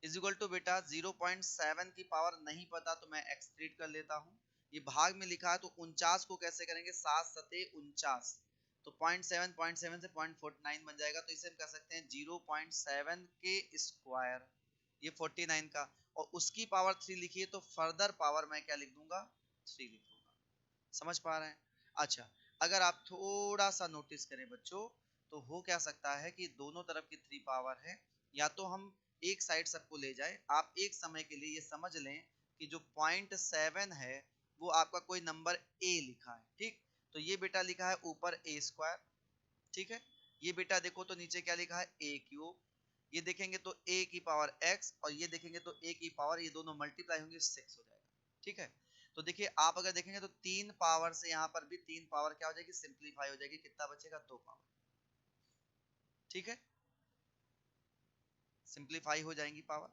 इज इक्वल टू बेटा 0.7 की पावर नहीं पता तो मैं एक्सट्रीट कर लेता हूँ, ये भाग में लिखा है तो 49 को कैसे करेंगे, 7 सते 49, तो 0.7 से 0.49 बन जाएगा, तो इसे हम कह सकते हैं 0.7 के स्क्वायर, ये 49 का, और उसकी पावर 3 लिखिए तो फर्दर पावर मैं क्या लिख दूंगा, 3 लिख दूंगा। समझ पा रहे हैं। अच्छा अगर आप थोड़ा सा नोटिस करें बच्चों, तो हो क्या सकता है कि दोनों तरफ की 3 पावर है, या तो हम एक साइड सबको ले जाए, आप एक समय के लिए ये समझ लें कि जो 0.7 है वो आपका कोई नंबर a लिखा है, ठीक। तो ये बेटा लिखा है ऊपर a स्क्वायर, ठीक है। ये बेटा देखो तो नीचे क्या लिखा है a क्यूब, ये देखेंगे तो a की पावर x और ये देखेंगे तो a की पावर, ये दोनों मल्टीप्लाई होंगे 6 हो जाएगा, ठीक है। तो देखिए आप अगर देखेंगे तो 3 पावर से यहाँ पर भी 3 पावर क्या हो जाएगी, सिंप्लीफाई हो जाएगी, कितना बचेगा 2 पावर, ठीक है, सिंप्लीफाई हो जाएंगी पावर।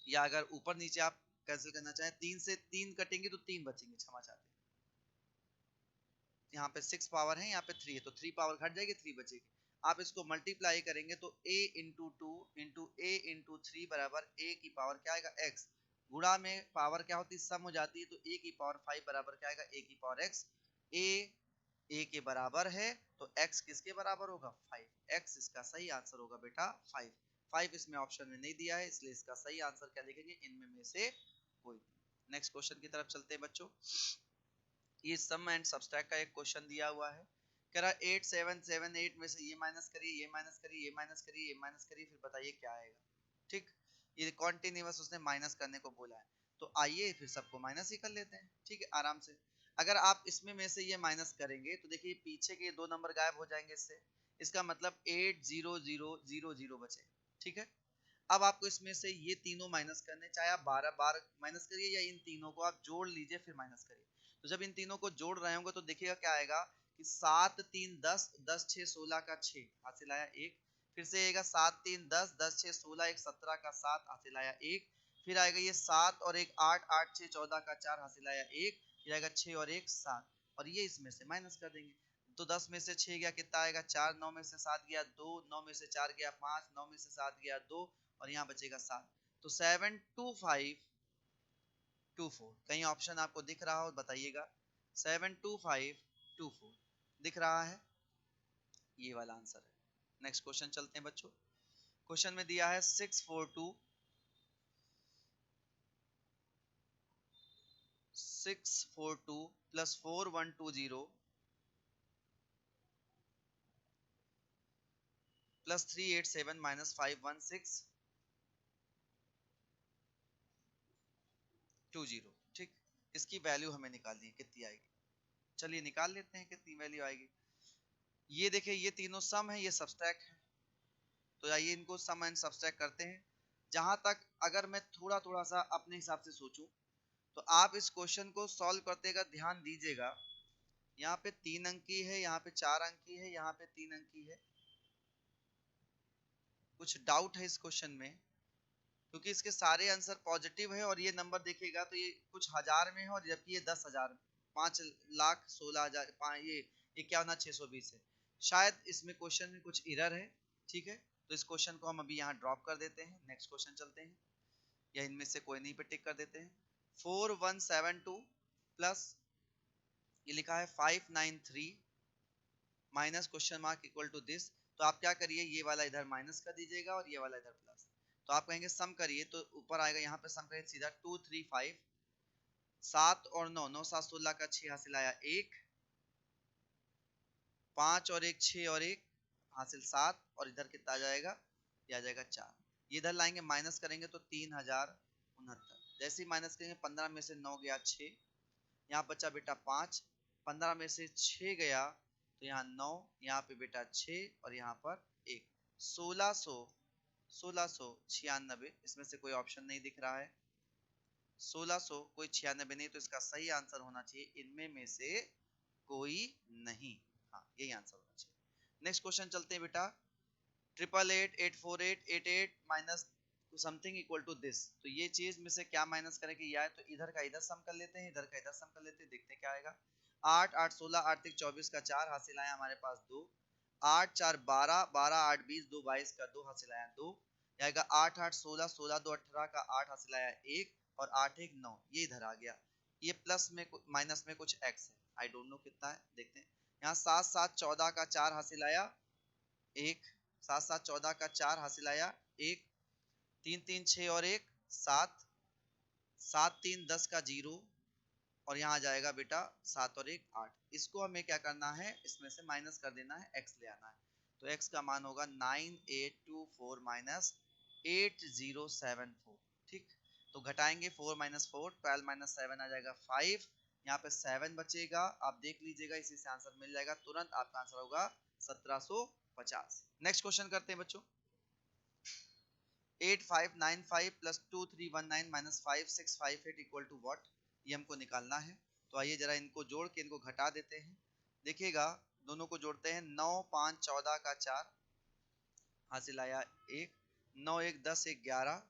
या अगर ऊपर नीचे आप कैंसिल करना चाहें, 3 से 3 कटेंगे तो 3 बचेंगे, क्षमा चाहते हैं, यहाँ पे 6 पावर है, यहाँ पे 3 है, तो 3 पावर घट जाएगी, 3 बचेगी। आप इसको मल्टीप्लाई करेंगे तो a into two into a into three बराबर a की पावर क्या आएगा x, गुणा में पावर क्या होती है सम हो जाती है, तो a की पावर 5 बराबर क्या आएगा a की पावर x। a के बराबर है तो x किसके बराबर होगा 5, x इसका सही आंसर होगा बेटा 5। 5 इसमें ऑप्शन में नहीं दिया है, इसलिए इसका सही आंसर क्या लिखेंगे, इनमें में से कोई। नेक्स्ट क्वेश्चन की तरफ चलते हैं बच्चों। ये सम एंड सब्सट्रैक्ट का एक क्वेश्चन दिया हुआ है, कह रहा 8 7 7 8 में से ये माइनस करिए, ये माइनस करिए, ये माइनस करिए, ये माइनस करिए, फिर बताइए क्या आएगा, ठीक। ये कॉन्टिन्यूअस उसने माइनस करने को बोला है, तो आइए फिर सबको माइनस ही कर लेते हैं, ठीक है, आराम से। अगर आप इसमें में से ये माइनस करेंगे तो देखिए पीछे के 2 नंबर गायब हो जाएंगे इससे, इसका मतलब 8 0 0 0 0 बचे, ठीक है। अब आपको इसमें से ये तीनों माइनस करने, चाहे आप 12 बार माइनस करिए या इन तीनों को आप जोड़ लीजिए फिर माइनस करिए। तो जब इन तीनों को जोड़ रहे होंगे तो देखिएगा क्या आएगा कि 7 3 10 10 6 16 का 6 हासिल आया 1, फिर से आएगा 7 3 10 10 6 16 1 17 का 7 हासिल आया 1, फिर आएगा ये 7 और 1 8 8 6 14 का 4 हासिल आया 1, फिर आएगा 6 और 1 7, और ये इसमें से माइनस कर देंगे। तो 10 में से 6 गया कितना आएगा 4, 9 में से 7 गया 2, 9 में से 4 गया 5, 9 में से 7 गया 2, और यहाँ बचेगा 7। तो 7 2 5 2 4, कहीं ऑप्शन आपको दिख रहा हो बताइएगा, 7 2 5 2 4 दिख रहा है, ये वाला आंसर है। नेक्स्ट क्वेश्चन चलते हैं बच्चों। क्वेश्चन में दिया है 642 प्लस 4120 प्लस 387 माइनस 51620, ठीक। इसकी वैल्यू हमें निकालनी है, कितनी आएगी, चलिए निकाल लेते हैं कितनी वैल्यू आएगी। ये देखिए ये तीनों सम है, ये सब्सट्रैक्ट है, तो आइए इनको सम एंड सब्सट्रैक्ट करते हैं। जहां तक अगर मैं थोड़ा थोड़ा सा अपने हिसाब से सोचूं तो आप इस क्वेश्चन को सॉल्व करते का ध्यान दीजिएगा, यहाँ पे 3 अंक की है, यहाँ पे 4 अंक की है, यहाँ पे 3 अंक की है। कुछ डाउट है इस क्वेश्चन में क्योंकि इसके सारे आंसर पॉजिटिव है, और ये नंबर देखिएगा तो ये कुछ हजार में है, और जबकि ये 10,000 5,16,000 ये इक्यावन 620 है। शायद इसमें क्वेश्चन में कुछ एरर है, ठीक है। तो इस क्वेश्चन को हम अभी यहाँ ड्रॉप कर देते हैं, नेक्स्ट क्वेश्चन चलते हैं, या इनमें से कोई नहीं पे टिक कर देते हैं। 4172 प्लस ये लिखा है 593 minus question mark equal to this, तो आप क्या करिए ये वाला इधर माइनस कर दीजिएगा और ये वाला इधर प्लस। तो आप कहेंगे सम करिए, तो ऊपर आएगा, यहाँ पे सम करिए सीधा 2 3 5 7 और 9 9 7 16 का 6 हासिल आया 1, 5 और 1 6 और 1 हासिल 7, और इधर कितना आ जाएगा, ये आ जाएगा 4। ये इधर लाएंगे माइनस करेंगे तो 3069, जैसे ही माइनस करेंगे 15 में से 9 गया 6, यहाँ बचा बेटा 5, 15 में से 6 गया तो यहाँ 9, यहाँ पे बेटा 6 और यहाँ पर 1, 1696, इसमें से कोई ऑप्शन नहीं दिख रहा है, 1600 कोई 96 नहीं, तो इसका सही आंसर होना चाहिए इनमें में से कोई नहीं, हाँ यही आंसर होना चाहिए। नेक्स्ट क्वेश्चन चलते हैं बेटा, 888 minus something equal to this, तो ये चीज में से क्या माइनस करें कि यार, तो इधर का इधर सम कर लेते हैं, इधर का इधर सम कर लेते हैं, देखते हैं क्या आएगा। 8 8 16 8 3 24 का 4 हासिल आया हमारे पास 2, 8 4 12 12 8 20 2 22 का 2 हासिल आया 2, आएगा 8 8 16 16 2 18 का 8 हासिल आया 1, और 8 1 9, ये इधर आ गया। ये प्लस में माइनस में कुछ x है, आई डोंट नो कितना है, देखते हैं। यहाँ 7 7 14 का 4 हासिल आया 1, 7 7 14 का 4 हासिल आया 1, 3 3 6 और 1 7, 7 3 10 का 0, और यहाँ आ जाएगा बेटा 7 और 1 8। इसको हमें क्या करना है, इसमें से माइनस कर देना है, x ले आना है, तो x का मान होगा 9824 माइनस 8074। ठीक, तो घटाएंगे 4 माइनस 4, 12 माइनस 7 आ जाएगा 5, यहाँ पे 7 बचेगा, आप देख लीजिएगा, इसी से आंसर मिल जाएगा तुरंत, आपका आंसर होगा 1750। नेक्स्ट क्वेश्चन करते हैं बच्चों। 8595 plus 2319 minus 5658 equal to what, ये हमको निकालना है। तो आइए जरा इनको जोड़ के इनको घटा देते हैं। देखिएगा, दोनों को जोड़ते हैं, 9 5 14 का 4 हासिल आया 1, 9 1 10 1 11,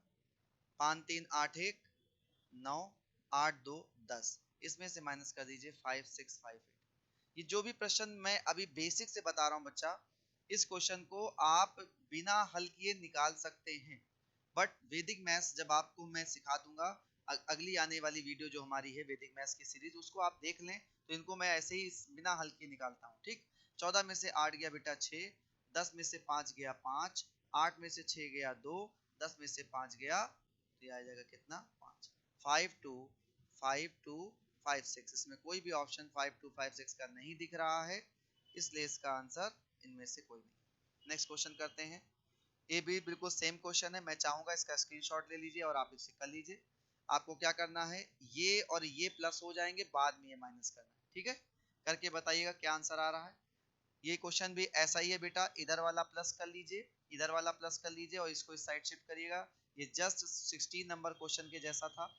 5 3 8 1 9, 8 2 10, इसमें से माइनस कर दीजिए 5658। ये जो भी प्रश्न मैं अभी बेसिक से बता रहा हूँ बच्चा, इस क्वेश्चन को आप बिना हल किए निकाल सकते हैं, बट वैदिक मैथ्स जब आपको मैं सिखा दूंगा, अगली आने वाली वीडियो जो हमारी है वैदिक मैथ्स की सीरीज, उसको आप देख लें, तो इनको मैं ऐसे ही बिना हल किए निकालता हूँ। ठीक, 14 में से 8 गया बेटा 6, 10 में से 5 गया 5, 8 में से 6 गया 2, 10 में से 5 गया, तो आ जाएगा कितना 5, 5 2 5 2 5 6, इसमें कोई भी ऑप्शन 5 2 5 6 का नहीं दिख रहा है, इसलिए इसका आंसर इनमें से कोई नहीं। नेक्स्ट क्वेश्चन करते हैं। ये भी बिल्कुल सेम क्वेश्चन है, मैं चाहूंगा इसका स्क्रीनशॉट ले लीजिए और आप इसे कर लीजिए। आपको क्या करना है, ये और ये प्लस हो जाएंगे, बाद में ये माइनस करना है। ठीक है, करके बताइएगा क्या आंसर आ रहा है। ये क्वेश्चन भी ऐसा ही है बेटा, इधर वाला प्लस कर लीजिए, इधर वाला प्लस कर लीजिए और इसको इस साइड शिफ्ट करिएगा। ये जस्ट 16 नंबर क्वेश्चन के जैसा था।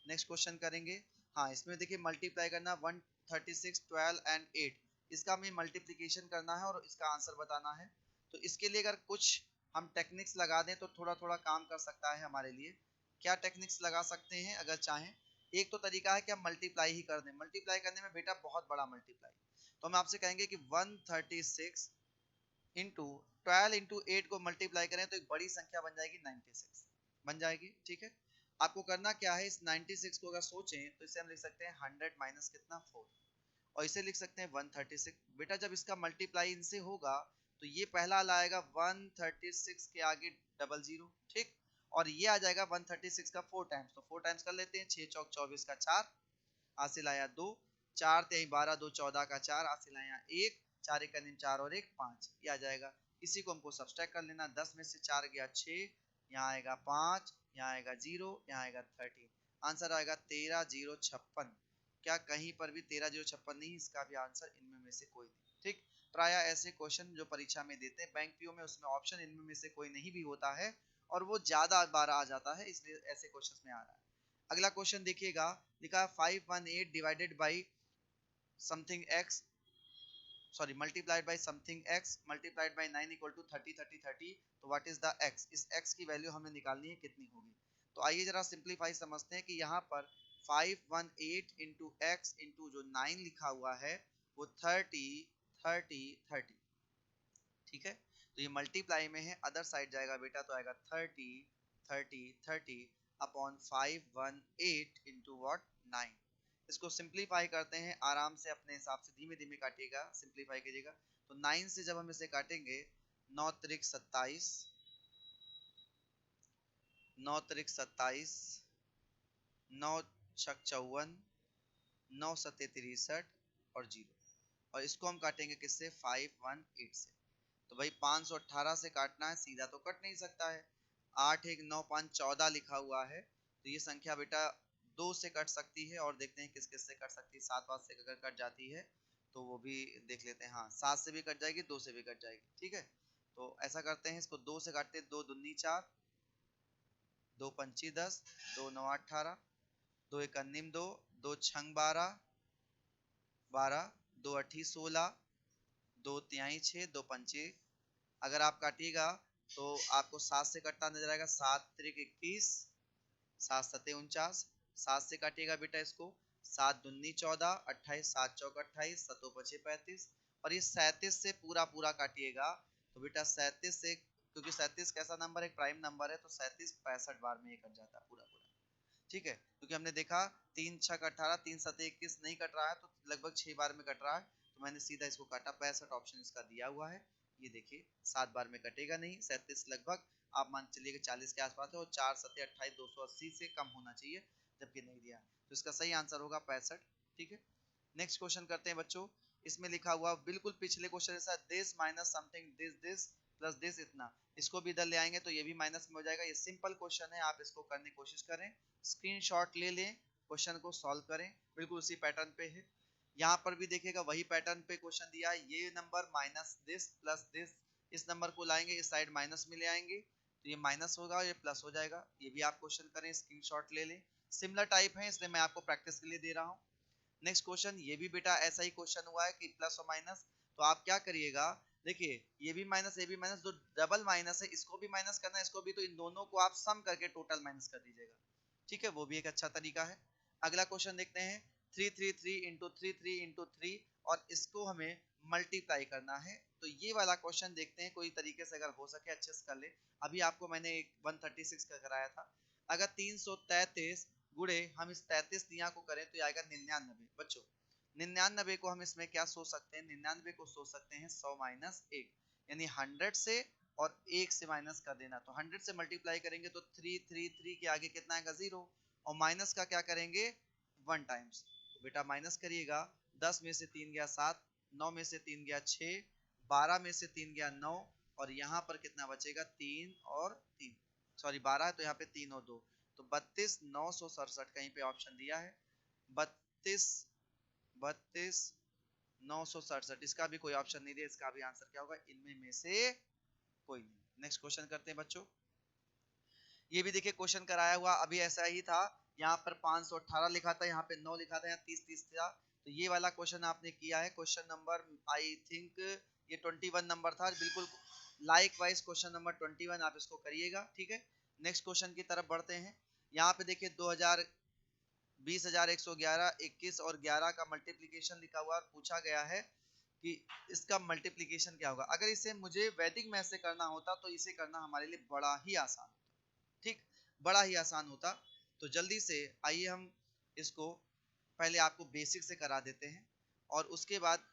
नेक्स्ट क्वेश्चन करेंगे। हाँ, इसमें देखिए मल्टीप्लाई करना 136 12 एंड 8, इसका हमें मल्टीप्लिकेशन करना है और इसका आंसर बताना है। तो इसके लिए अगर कुछ हम टेक्निक्स लगा दें तो थोड़ा थोड़ा काम कर सकता है हमारे लिए। क्या टेक्निक्स लगा सकते हैं अगर चाहें, एक तो तरीका है कि हम मल्टीप्लाई ही कर दें। मल्टीप्लाई करने में बेटा बहुत बड़ा मल्टीप्लाई, तो हम आपसे कहेंगे कि 136 इंटू 12 इंटू 8 को मल्टीप्लाई करें तो एक बड़ी संख्या बन जाएगी 96 बन जाएगी। ठीक है, आपको करना क्या है, इस 96 को अगर सोचें तो इसे हम लिख सकते हैं 100 माइनस कितना 4, और इसे लिख सकते हैं 136। बेटा जब इसका मल्टीप्लाई इनसे होगा तो ये पहला लाएगा 136 के आगे डबल जीरो, ठीक, और ये आ जाएगा 136 का 4 टाइम्स, तो 4 टाइम्स कर लेते हैं, 6 चौक 24 का 4 हासिल आया 2, 4 तेई 12 2 14 का 4 हासिल आया 1, 4 एक निम 4 और 1 5, ये आ जाएगा। इसी को हमको सब्सट्रैक्ट कर लेना, 10 में से 4 गया 6, यहाँ आएगा 5, यहाँ आएगा 0, यहाँ आएगा 13, आंसर आएगा 13,056। क्या कहीं पर भी 13,056 नहीं, इसका भी आंसर इनमें में से कोई नहीं। ठीक, प्राय ऐसे क्वेश्चन जो परीक्षा में देते हैं बैंक पीओ में, उसमें ऑप्शन इनमें में से कोई नहीं भी होता है और वो ज्यादा बार आ जाता है, इसलिए ऐसे क्वेश्चन में आ रहा है। अगला क्वेश्चन देखिएगा, लिखा 518 divided by something x, sorry multiplied by something x multiplied by 9 equal to 30 30 30, तो व्हाट इज द एक्स, इस एक्स की वैल्यू हमें निकालनी है कितनी होगी। तो आइए जरा सिंपलीफाई समझते हैं कि यहाँ पर 518 इंटू एक्स इंटू जो 9 लिखा हुआ है वो 30 30 30, ठीक है, तो ये मल्टीप्लाई में है, अदर साइड जाएगा बेटा तो आएगा 30 30 30 अपॉन 518 इंटू व्हाट 9। इसको सिंपलीफाई करते हैं आराम से, अपने हिसाब से धीमे धीमे काटिएगा, सिंपलीफाई कीजिएगा। तो 9 से जब हम इसे काटेंगे, 9 त्रिक 27, 9 त्रिक 27, 9 छक 54, 9 सत्ते 63 और 0, और इसको हम काटेंगे किससे, 518 से। तो भाई 518 से काटना है, सीधा तो कट नहीं सकता है, 8 1 9 5 14 लिखा हुआ है, तो ये संख्या बेटा 2 से कट सकती है, और देखते हैं किस किस से कट सकती है। 7 5 से अगर कट जाती है तो वो भी देख लेते हैं, हाँ 7 से भी कट जाएगी, 2 से भी कट जाएगी। ठीक है, तो ऐसा करते हैं, इसको 2 से काटते हैं, 2 दूनी 4, 2 पंची 10, 2 9 18, 2 एक अन्निम 2, 2 छंग 12 12, 2 अठी 16, 2 तिहाई 6, 2 पंचे, अगर आप काटिएगा तो आपको 7 से कटता नजर आएगा, 7 त्रिक 21, 7 सत्ते 49, 7 से काटिएगा बेटा इसको, 7 दूनी 14, 28, 7 चौक 28, 7 पचे 35, और ये 37 से पूरा पूरा काटिएगा तो बेटा 37 से, क्योंकि 37 कैसा नंबर, एक प्राइम नंबर है, तो 37 65 बार में ये कट जाता है पूरा पूरा। ठीक है, क्योंकि हमने देखा 3 छक 18, 3 सत्ते 21 नहीं कट रहा है, तो लगभग 6 बार में कट रहा है, तो मैंने सीधा इसको काटा, 65 ऑप्शन इसका दिया हुआ है। ये देखिए 7 बार में कटेगा नहीं, 37 लगभग आप मान चलिए 40 के आसपास है, और 4 सत्ते 28, 280 से कम होना चाहिए, जबकि नहीं दिया, तो इसका सही आंसर होगा 65। ठीक है, नेक्स्ट क्वेश्चन करते हैं बच्चों। इसमें लिखा हुआ बिल्कुल पिछले क्वेश्चन जैसा, this minus something this this plus this इतना, इसको भी इधर ले आएंगे तो ये भी माइनस में हो जाएगा। ये सिंपल क्वेश्चन है, आप इसको करने की कोशिश करें, स्क्रीनशॉट ले लें, क्वेश्चन को सॉल्व करें, बिल्कुल उसी पैटर्न पे है। यहाँ पर भी देखिएगा वही पैटर्न पे क्वेश्चन दिया है, ये number minus this plus this, इस नंबर को लाएंगे इस साइड माइनस में ले आएंगे तो ये माइनस होगा, ये प्लस हो जाएगा। ये भी आप क्वेश्चन करें, स्क्रीनशॉट ले लें, सिमिलर टाइप है इसलिए मैं आपको प्रैक्टिस के लिए दे रहा हूँ। नेक्स्ट क्वेश्चन, ये भी बेटा ऐसा ही क्वेश्चन हुआ है कि प्लस और माइनस, तो आप क्या करिएगा, देखिए ये भी माइनस ये भी माइनस, जो डबल माइनस है इसको भी माइनस करना है, इसको भी, तो इन दोनों को आप सम करके टोटल माइनस कर दीजिएगा, ठीक है, वो भी एक अच्छा तरीका है। अगला क्वेश्चन देखते हैं, 3 इंटू 3 इंटू 3 और इसको हमें मल्टीप्लाई करना है। तो ये वाला क्वेश्चन देखते हैं, कोई तरीके से अगर हो सके अच्छे से कर ले। अभी आपको मैंने एक 136 का कराया था, अगर 333 गुणे हम इस 33 दिया को करें तो आएगा 99। बच्चों 99 को हम इसमें क्या सोच सकते हैं, 99 को सोच सकते हैं 100 माइनस 1, यानी 100 से और 1 से माइनस कर देना। तो 100 से मल्टीप्लाई करेंगे तो 3 के आगे कितना आएगा 0, और माइनस का क्या करेंगे 1 टाइम्स। तो बेटा माइनस करिएगा, 10 में से 3 गया 7, 9 में से 3 गया 6, 12 में से 3 गया 9, और यहाँ पर कितना बचेगा 3 और 3, सॉरी 12 है तो यहाँ पे 3 और 2, तो 32,967 कहीं पे ऑप्शन दिया है, 32,967, इसका भी कोई ऑप्शन नहीं दिया, इसका भी आंसर क्या होगा, इनमें में से कोई नहीं। नेक्स्ट क्वेश्चन करते हैं बच्चों, ये भी देखिए क्वेश्चन कराया हुआ अभी ऐसा ही था, यहाँ पर 518 लिखा था, यहाँ पे 9 लिखा था, यहाँ 30 था। तो ये वाला क्वेश्चन आपने किया है, क्वेश्चन नंबर आई थिंक ये 21 नंबर था, बिल्कुल लाइक वाइज क्वेश्चन नंबर 21 आप इसको करिएगा, ठीक है। नेक्स्ट क्वेश्चन की तरफ बढ़ते हैं, यहाँ पे देखिए 20,111, 21 और 11 का मल्टीप्लीकेशन लिखा हुआ और पूछा गया है कि इसका मल्टीप्लीकेशन क्या होगा। अगर इसे मुझे वैदिक मैथ से करना होता तो इसे करना हमारे लिए बड़ा ही आसान, ठीक, बड़ा ही आसान होता। तो जल्दी से आइए हम इसको पहले आपको बेसिक से करा देते हैं और उसके बाद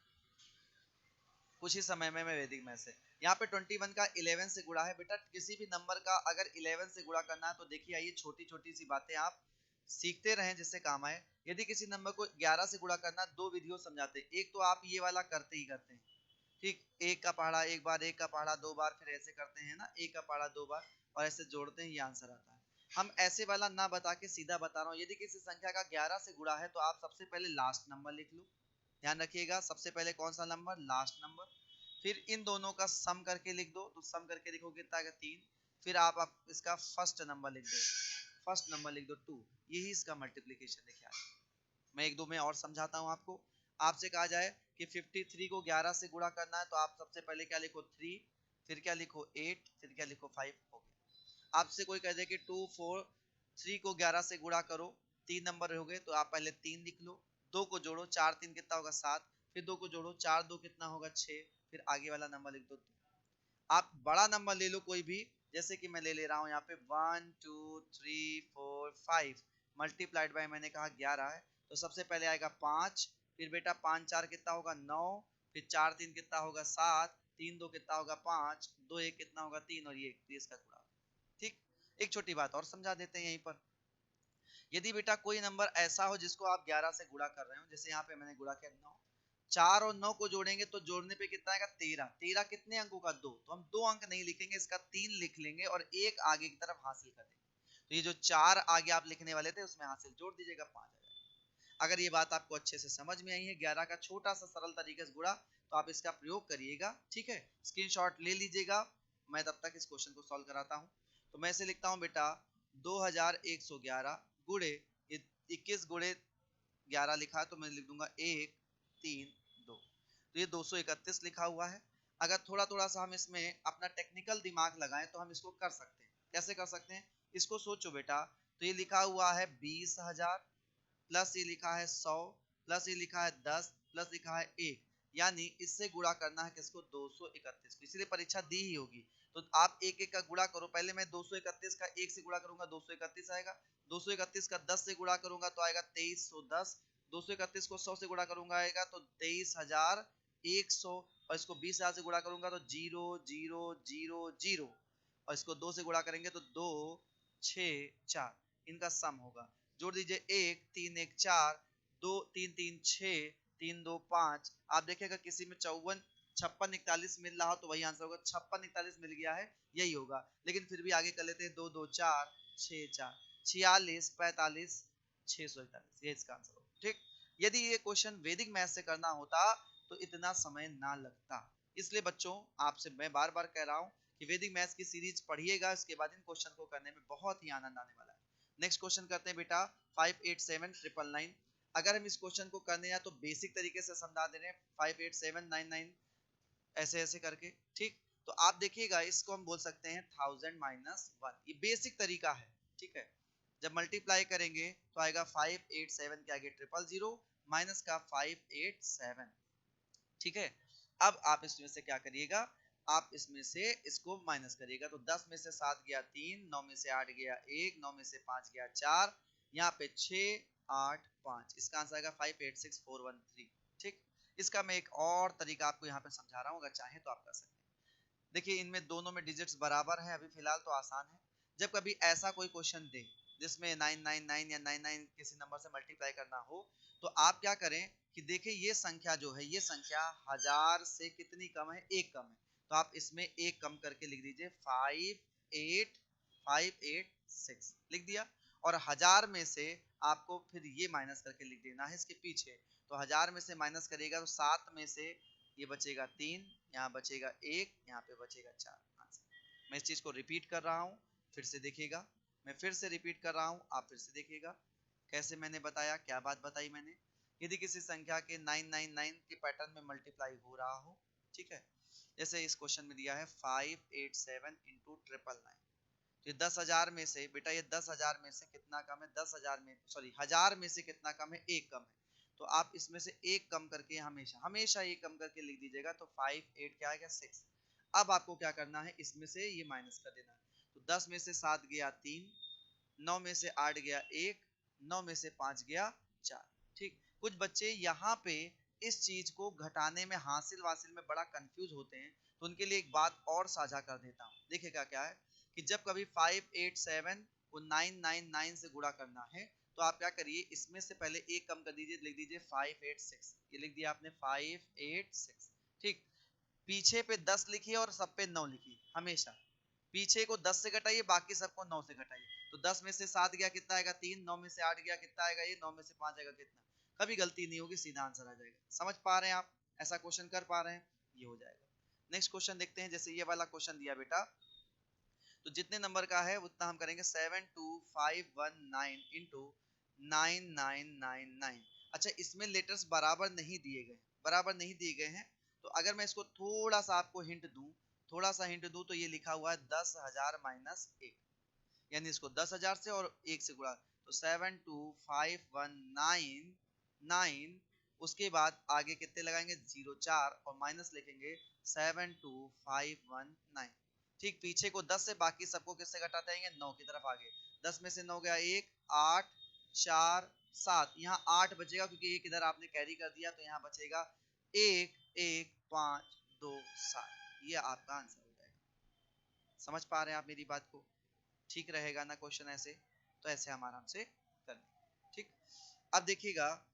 कुछ ही समय में मैं वैदिक मैथ से, यहाँ पे 21 का 11 से गुणा है। बेटा किसी भी नंबर का अगर 11 से गुणा करना है तो देखिए आइए छोटी छोटी सी बातें आप सीखते रहें जिससे काम आए। यदि किसी नंबर को 11 से गुणा करना, दो विधियों समझाते हैं, एक तो आप ये वाला करते ही करते हैं, ठीक, एक का पहाड़ा एक बार, एक का पहाड़ा दो बार, फिर ऐसे करते हैं ना, एक का पहाड़ा दो बार और ऐसे जोड़ते हैं, ये आंसर आता है। हम ऐसे वाला ना बता के सीधा बता रहा हूँ, यदि किसी संख्या का 11 से गुणा है तो आप सबसे पहले लास्ट नंबर लिख लो, ध्यान रखिएगा, सबसे पहले कौन सा नंबर, लास्ट नंबर, फिर इन दोनों का सम करके लिख दो, तो सम करके लिखो कितना आएगा 3, फिर आप इसका फर्स्ट नंबर लिख दो, फर्स्ट नंबर लिख दो 2, यही इसका मल्टीप्लीकेशन लिखा है। मैं एक दो में और समझाता हूँ आपको। आपसे कहा जाए कि 53 को 11 से गुणा करना है तो आप सबसे पहले क्या लिखो 3, फिर क्या लिखो 8, फिर क्या लिखो 5, हो गया। आपसे कोई कह दे कि 2 4 3 को 11 से गुणा करो, 3 नंबर हो गए, तो आप पहले 3 लिख लो, 2 को जोड़ो, 4 3 कितना होगा 7, फिर 2 को जोड़ो, 4 2 कितना होगा 6, फिर आगे वाला नंबर लिख दो 2। आप बड़ा नंबर ले लो कोई भी, जैसे कि मैं ले ले रहा हूँ यहाँ पे 1 2 3 4 5 मल्टीप्लाइड बाय मैंने कहा 11 है, तो सबसे पहले आएगा 5, फिर बेटा 5 4 कितना होगा 9, फिर 4 3 कितना होगा 7, 3 2 कितना होगा 5, 2 1 कितना होगा 3 और ये 31 का गुणा, ठीक। एक छोटी बात और समझा देते हैं यहीं पर, यदि बेटा कोई नंबर ऐसा हो जिसको आप 11 से गुणा कर रहे हो, जैसे यहाँ पे मैंने गुणा किया 9, 4 और 9 को जोड़ेंगे तो जोड़ने पे कितना आएगा 13, 13 कितने अंकों का 2, तो हम 2 अंक नहीं लिखेंगे, इसका 3 लिख लेंगे और एक आगे की तरफ हासिल कर देंगे, तो ये जो 4 आगे आप लिखने वाले थे उसमें हासिल जोड़ दीजिएगा 5 आ जाएगा। अगर ये बात आपको अच्छे से समझ में आई है, 11 का छोटा सा सरल तरीके से गुणा, तो आप इसका प्रयोग करिएगा, ठीक है, स्क्रीनशॉट ले लीजिएगा, मैं तब तक इस क्वेश्चन को सॉल्व कराता हूँ। तो मैं इसे लिखता हूँ बेटा 2111 गुणे 21 गुणे 11 लिखा तो मैं लिख दूंगा 1 3 2, तो ये 231 लिखा हुआ है। अगर थोड़ा थोड़ा सा हम इसमें अपना टेक्निकल दिमाग लगाएं तो हम इसको कर सकते हैं, कैसे कर सकते हैं, इसको सोचो बेटा, तो ये लिखा हुआ है 20,000 प्लस ये लिखा है 100 प्लस ये लिखा है 10 प्लस लिखा है 1, यानी इससे गुणा करना है किसको 231 को, इसीलिए परीक्षा दी ही होगी। तो आप एक एक का गुणा करो, पहले मैं 231 का 1 से गुणा करूंगा 231 आएगा, 231 का 10 से गुणा करूंगा तो आएगा 2310, 231 को 100 से गुणा करूंगा आएगा तो 23,100, और इसको 20,000 से गुणा करूंगा तो 0 0 0 0, और इसको 2 से गुणा करेंगे तो 2 6 4, इनका सम होगा, जोड़ दीजिए 1 3 1 4, 2 3 3 6, 3 2 5, आप देखिएगा किसी में 54 56 41 मिल रहा हो तो वही आंसर होगा, 56 41 मिल गया है यही होगा। लेकिन फिर भी आगे कर लेते हैं, 2 2 4 6 4 46 45 641, ये इसका आंसर होगा। ठीक, यदि ये क्वेश्चन वैदिक मैथ से करना होता तो इतना समय ना लगता। इसलिए बच्चों आपसे मैं बार बार कह रहा हूँ कि वैदिक मैथ्स की सीरीज पढ़िएगा, इसके बाद इन क्वेश्चन को करने में बहुत ही आनंद आने वाला है। नेक्स्ट क्वेश्चन करते हैं बेटा 587999। अगर हम इस क्वेश्चन को करने जाए तो बेसिक तरीके से समझा दे रहे हैं, 58799 ऐसे ऐसे करके। ठीक, तो आप देखिएगा इसको हम बोल सकते हैं 1000 - 1, ये बेसिक तरीका है। ठीक है, जब मल्टीप्लाई करेंगे तो आएगा 587 के आगे 000 माइनस का 587। ठीक है, अब आप इसमें से क्या करिएगा, आप इसमें से इसको माइनस करिएगा, तो 10 में से 7 गया 3, 9 में से 8 गया 1, 9 में से 5 गया 4, यहाँ पे 6 8 5, इसका आंसर आएगा 586413। ठीक, इसका मैं एक और तरीका आपको यहाँ पे समझा रहा हूँ, अगर चाहे तो आप कर सकते हैं। देखिए इनमें दोनों में डिजिट्स बराबर है अभी फिलहाल तो आसान है। जब कभी ऐसा कोई क्वेश्चन दे जिसमें 999 या 99 किसी नंबर से मल्टीप्लाई करना हो, तो आप क्या करें कि देखिए ये संख्या जो है, ये संख्या 1000 से कितनी कम है, एक कम है, तो आप इसमें एक कम करके लिख दीजिए 58586 लिख दिया। और 1000 में से आपको फिर ये माइनस करके लिख देना है इसके पीछे, तो 1000 में से माइनस करिएगा तो 7 में से ये बचेगा 3, यहाँ बचेगा 1, यहाँ पे बचेगा 4 आंसर। मैं इस चीज को रिपीट कर रहा हूँ, फिर से देखिएगा, मैं फिर से रिपीट कर रहा हूँ, आप फिर से देखिएगा कैसे मैंने बताया, क्या बात बताई मैंने। यदि किसी संख्या के 999 के पैटर्न में मल्टीप्लाई हो रहा हो, ठीक है, जैसे इस क्वेश्चन में दिया है 587 इंटू 999, तो ये 10,000 में से बेटा, ये 10,000 में से कितना कम है, 10,000 में सॉरी 1000 में से कितना कम है, एक कम है, तो आप इसमें से एक कम करके हमेशा हमेशा एक कम करके लिख दीजिएगा, तो 58 क्या आएगा 6। अब आपको क्या करना है, इसमें से ये माइनस कर देना है, तो 10 में से 7 गया 3, 9 में से 8 गया 1, 9 में से 5 गया 4। ठीक, कुछ बच्चे यहाँ पे इस चीज को घटाने में हासिल वासिल में बड़ा कंफ्यूज होते हैं, तो उनके लिए एक बात और साझा कर देता हूँ। देखिएगा क्या है कि जब कभी 587 को 999 से गुणा करना है, तो आप क्या करिए, इसमें से पहले एक कम कर दीजिए, लिख दीजिए 586, ये लिख दिया आपने 586। ठीक, पीछे पे 10 लिखिए और सब पे 9 लिखिए, हमेशा पीछे को 10 से घटाइए, बाकी सबको 9 से घटाइए, तो 10 में से 7 गया कितना आएगा 3, 9 में से 8 गया कितना आएगा ये, 9 में से 5 आएगा कितना, कभी गलती नहीं होगी, सीधा आंसर आ जाएगा। समझ पा रहे हैं आप, ऐसा क्वेश्चन कर पा रहे हैं, ये हो जाएगा। नेक्स्ट क्वेश्चन देखते हैं, जैसे ये वाला क्वेश्चन दिया बेटा, तो जितने नंबर का है उतना हम करेंगे 72519 इंटू 9999। अच्छा, इसमें लेटर्स बराबर नहीं दिए गए, बराबर नहीं दिए गए हैं, तो अगर मैं इसको थोड़ा सा आपको हिंट दूं, थोड़ा सा हिंट दूं, तो ये लिखा हुआ है 10,000 माइनस 1, यानी इसको 10,000 से और 1 से गुणा, तो 72519 उसके बाद आगे कितने लगाएंगे 04 और माइनस लिखेंगे 72519। ठीक, पीछे को 10 से बाकी सबको किससे घटाते आएंगे, 9 की तरफ आगे, 10 में से 9 गया 1, 8 4 7, यहाँ 8 बचेगा क्योंकि एक इधर आपने कैरी कर दिया, तो यहाँ बचेगा 1 1 5 2 7, ये आपका आंसर हो जाएगा। समझ पा रहे हैं आप मेरी बात को, ठीक रहेगा ना क्वेश्चन ऐसे, तो ऐसे हम आराम से कर लेंगे। ठीक, अब देखिएगा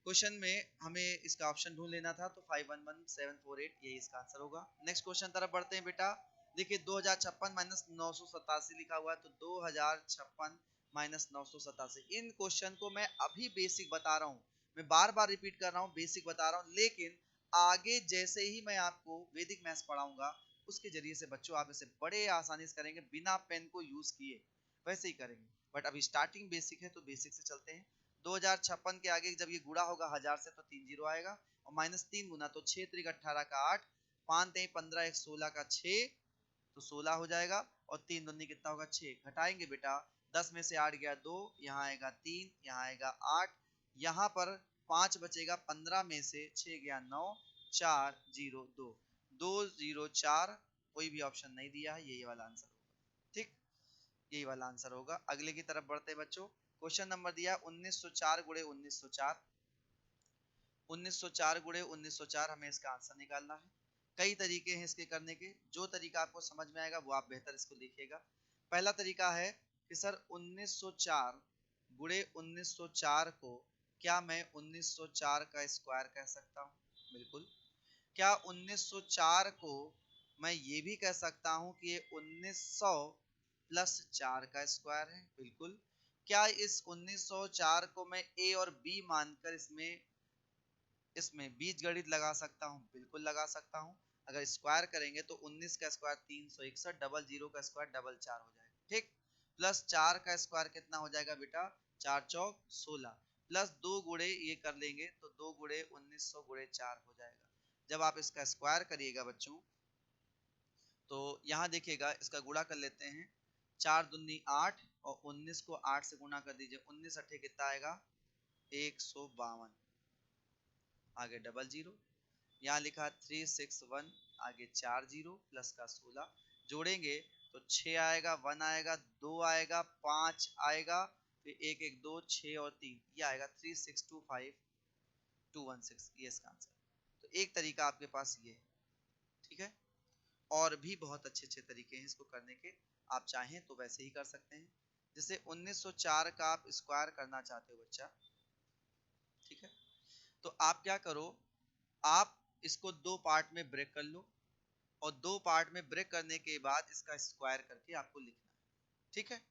क्वेश्चन में हमें इसका ऑप्शन ढूंढ लेना था, तो 511748 यही इसका आंसर होगा। नेक्स्ट क्वेश्चन तरफ बढ़ते हैं बेटा, देखिए 2056 माइनस 987 लिखा हुआ है, तो 2056 माइनस 987, इन क्वेश्चन को मैं अभी बेसिक बता रहा हूँ, मैं बार बार रिपीट कर रहा हूँ, बेसिक बता रहा हूँ, लेकिन आगे जैसे ही मैं आपको वैदिक मैथ्स पढ़ाऊंगा उसके जरिए से बच्चों आप इसे बड़े आसानी से करेंगे, बिना पेन को यूज किए वैसे ही करेंगे, बट अभी स्टार्टिंग बेसिक है तो बेसिक से चलते हैं। 2056 के आगे जब ये गुणा होगा 1000 से तो 3 जीरो आएगा, और माइनस 3 गुना, तो 6 त्रिक 18 का 8, 5 3 15 1 16 का 6, तो 16 हो जाएगा, और 3 दूनी कितना होगा 6, घटाएंगे बेटा, 10 में से 8 गया 2, यहाँ आएगा 3, यहाँ आएगा 8, यहाँ पर 5 बचेगा, 15 में से 6 गया 9, 4 0 2 2 0 4, कोई भी ऑप्शन नहीं दिया है, यही वाला आंसर होगा। ठीक, यही वाला आंसर होगा। अगले की तरफ बढ़ते बच्चों, क्वेश्चन नंबर दिया 1904 गुणे 1904, 1904 गुणे 1904, हमें इसका आंसर निकालना है। कई तरीके हैं इसके करने के, जो तरीका आपको समझ में आएगा वो आप बेहतर इसको लिखिएगा। पहला तरीका है कि सर 1904 गुणे 1904 को क्या मैं 1904 का स्क्वायर कह सकता हूँ, बिल्कुल। क्या 1904 को मैं ये भी कह सकता हूं कि ये 1900 प्लस 4 का स्क्वायर है? बिल्कुल। क्या इस 1904 को मैं ए और बी मानकर इसमें बीज गणित लगा सकता हूँ? बिल्कुल लगा सकता हूँ। अगर स्क्वायर करेंगे तो 19 का स्क्वायर 361, डबल जीरो का स्क्वायर डबल 4 हो जाएगा, ठीक। प्लस 4 का स्क्वायर कितना हो जाएगा बेटा? 4 चौक 16, प्लस 2 गुणे ये कर लेंगे तो 2 गुणे 1900 गुणे 4 हो जाएगा। जब आप इसका स्क्वायर करिएगा बच्चों तो यहाँ देखिएगा, इसका गुणा कर लेते हैं। 4 दूनी 8 और 19 को 8 से गुणा कर दीजिए, 19 अठे कितना आएगा? 152। आगे डबल जीरो, यहाँ लिखा 361, आगे 4 जीरो प्लस का 16, जोड़ेंगे तो 6 आएगा, 1 आएगा, 2 आएगा, 5 आएगा, फिर 1 1 2 6 और 3, ये आएगा 3625216, ये इसका आंसर। तो एक तरीका आपके पास ये है, ठीक है। और भी बहुत अच्छे अच्छे तरीके हैं इसको करने के, आप चाहें तो वैसे ही कर सकते हैं। जैसे 1904 का आप स्क्वायर करना चाहते हो बच्चा, ठीक है, तो आप क्या करो, आप इसको दो पार्ट में ब्रेक कर लो और दो पार्ट में ब्रेक करने के बाद इसका स्क्वायर करके आपको लिखना है, ठीक है।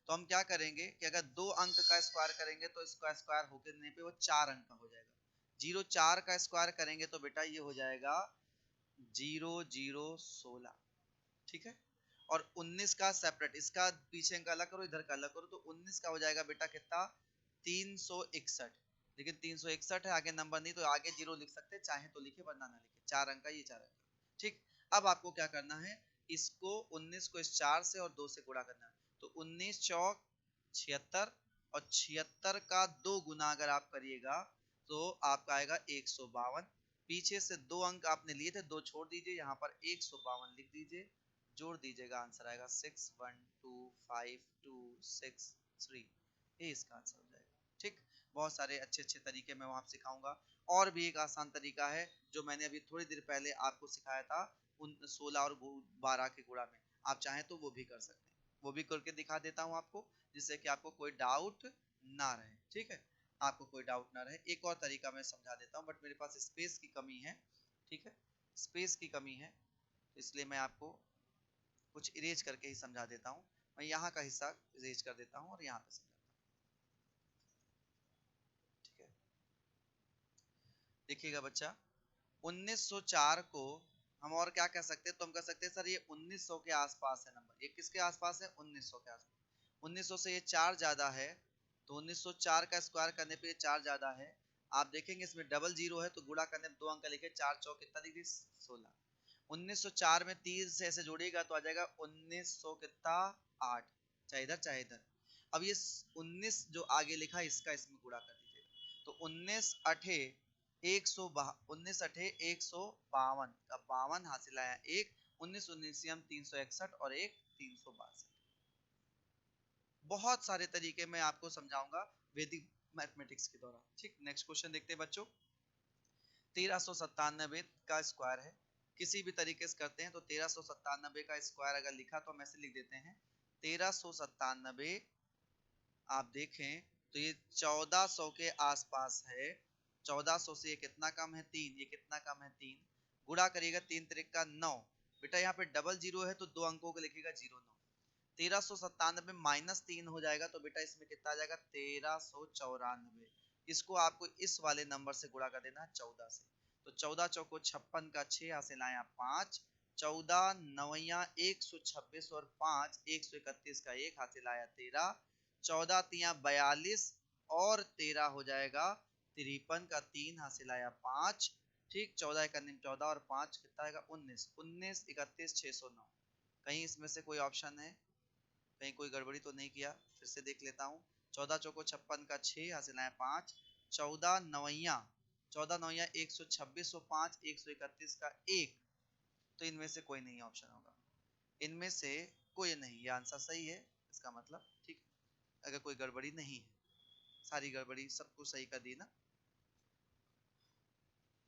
तो हम क्या करेंगे कि अगर 2 अंक का स्क्वायर करेंगे तो इसका स्क्वायर होने पे वो 4 अंक का हो जाएगा। 04 का स्क्वायर करेंगे तो बेटा ये हो जाएगा 0016, ठीक है। और 19 का सेपरेट, इसका पीछे का अलग करो, इधर का अलग करो, तो 19 का हो जाएगा बेटा कितना? 361। लेकिन 361 है, आगे नंबर नहीं, तो आगे जीरो लिख सकते हैं, चाहे तो लिखे वरना ना लिखे। 4 अंक का, ये 4 अंक का, ठीक। अब आपको क्या करना है, इसको 19 को इस 4 से और 2 से गुणा करना है। तो 19 चौक 76 और 76 का 2 गुना अगर आप करिएगा तो आपका आएगा 152। पीछे से 2 अंक आपने लिए थे, 2 छोड़ दीजिए, यहाँ पर 152 लिख दीजिए, जोड़ दीजिएगा, आंसर आएगा 612526 3, ये इसका आंसर हो जाएगा, ठीक। बहुत सारे अच्छे अच्छे तरीके मैं वहां सिखाऊंगा। और भी एक आसान तरीका है जो मैंने अभी थोड़ी देर पहले आपको सिखाया था, उन 16 और 12 के गुणा में, आप चाहें तो वो भी कर सकते हैं, वो भी करके दिखा देता हूँ आपको, जिससे कि आपको कोई डाउट ना रहे, ठीक है, आपको कोई डाउट ना रहे। एक और तरीका मैं समझा देता हूँ, बट मेरे पास स्पेस की कमी है, ठीक है, स्पेस की कमी है, इसलिए मैं आपको कुछ इरेज करके ही समझा देता हूँ। मैं यहाँ का हिस्सा इरेज कर देता हूँ और यहाँ पे समझाता हूँ, ठीक है। देखिएगा बच्चा, 1904 को हम और क्या कह सकते हैं, तो हम कह सकते हैं सर ये 1900 के आसपास है नंबर। ये किसके आसपास है? 1900 के आसपास। 1900 से ये 4 ज्यादा है, तो 1904 का स्क्वायर करने पे ये 4 ज्यादा है। आप देखेंगे इसमें डबल जीरो है, तो गुणा करने पे 2 अंक लिखे, 4 चौक कितना दिख 16। 1904 में 3 से ऐसे जोड़िएगा तो आ जाएगा 1900 कितना 8, चाहे इधर चाहे इधर। अब ये 19 जो आगे लिखा इसका इसमें गुणा कर दीजिएगा, तो 19 अठे 19 अठे 152 का 52 हासिल आया, एक 19 19 361 और एक 362। बहुत सारे तरीके मैं आपको समझाऊंगा वैदिक मैथमेटिक्स के दौरान, ठीक। नेक्स्ट क्वेश्चन देखते हैं बच्चों। 1397 का स्क्वायर है, किसी भी तरीके से करते हैं तो 1397 का स्क्वायर अगर लिखा तो हम ऐसे लिख देते हैं 1397, आप देखें तो ये 1400 के आसपास है। 1400 से ये कितना कम है? 3, ये कितना कम है? 3। गुणा करिएगा, 3 त्रिक का 9, बेटा यहाँ पे डबल जीरो है तो 2 अंकों को लिखिएगा 09। 1397 माइनस 3 हो जाएगा तो बेटा इसमें कितना आ जाएगा? 1394। इसको आपको इस वाले नंबर से गुणा कर देना है 14 से, तो 14 चौको 56 का 6 हासिल आया 5, 14 नवैया 126 और 5 131 का 1 हासिल आया 13, 14 तिया 42 और 13 हो जाएगा 53 का 3 हासिल आया 5, ठीक। 14 एक 14 और 5 कितना आएगा? 19, 19 31 609। कहीं इसमें से कोई ऑप्शन है, कहीं कोई गड़बड़ी तो नहीं किया? फिर से देख लेता हूँ। 14 चौको 56 का 6 हासिल आया 5, 14 नवैया 126 और 5 131 का 1, तो इनमें से कोई नहीं ऑप्शन होगा, इनमें से कोई नहीं, ये आंसर सही है इसका मतलब, ठीक। अगर कोई गड़बड़ी नहीं है, सारी गड़बड़ी सब कुछ सही कर दी ना,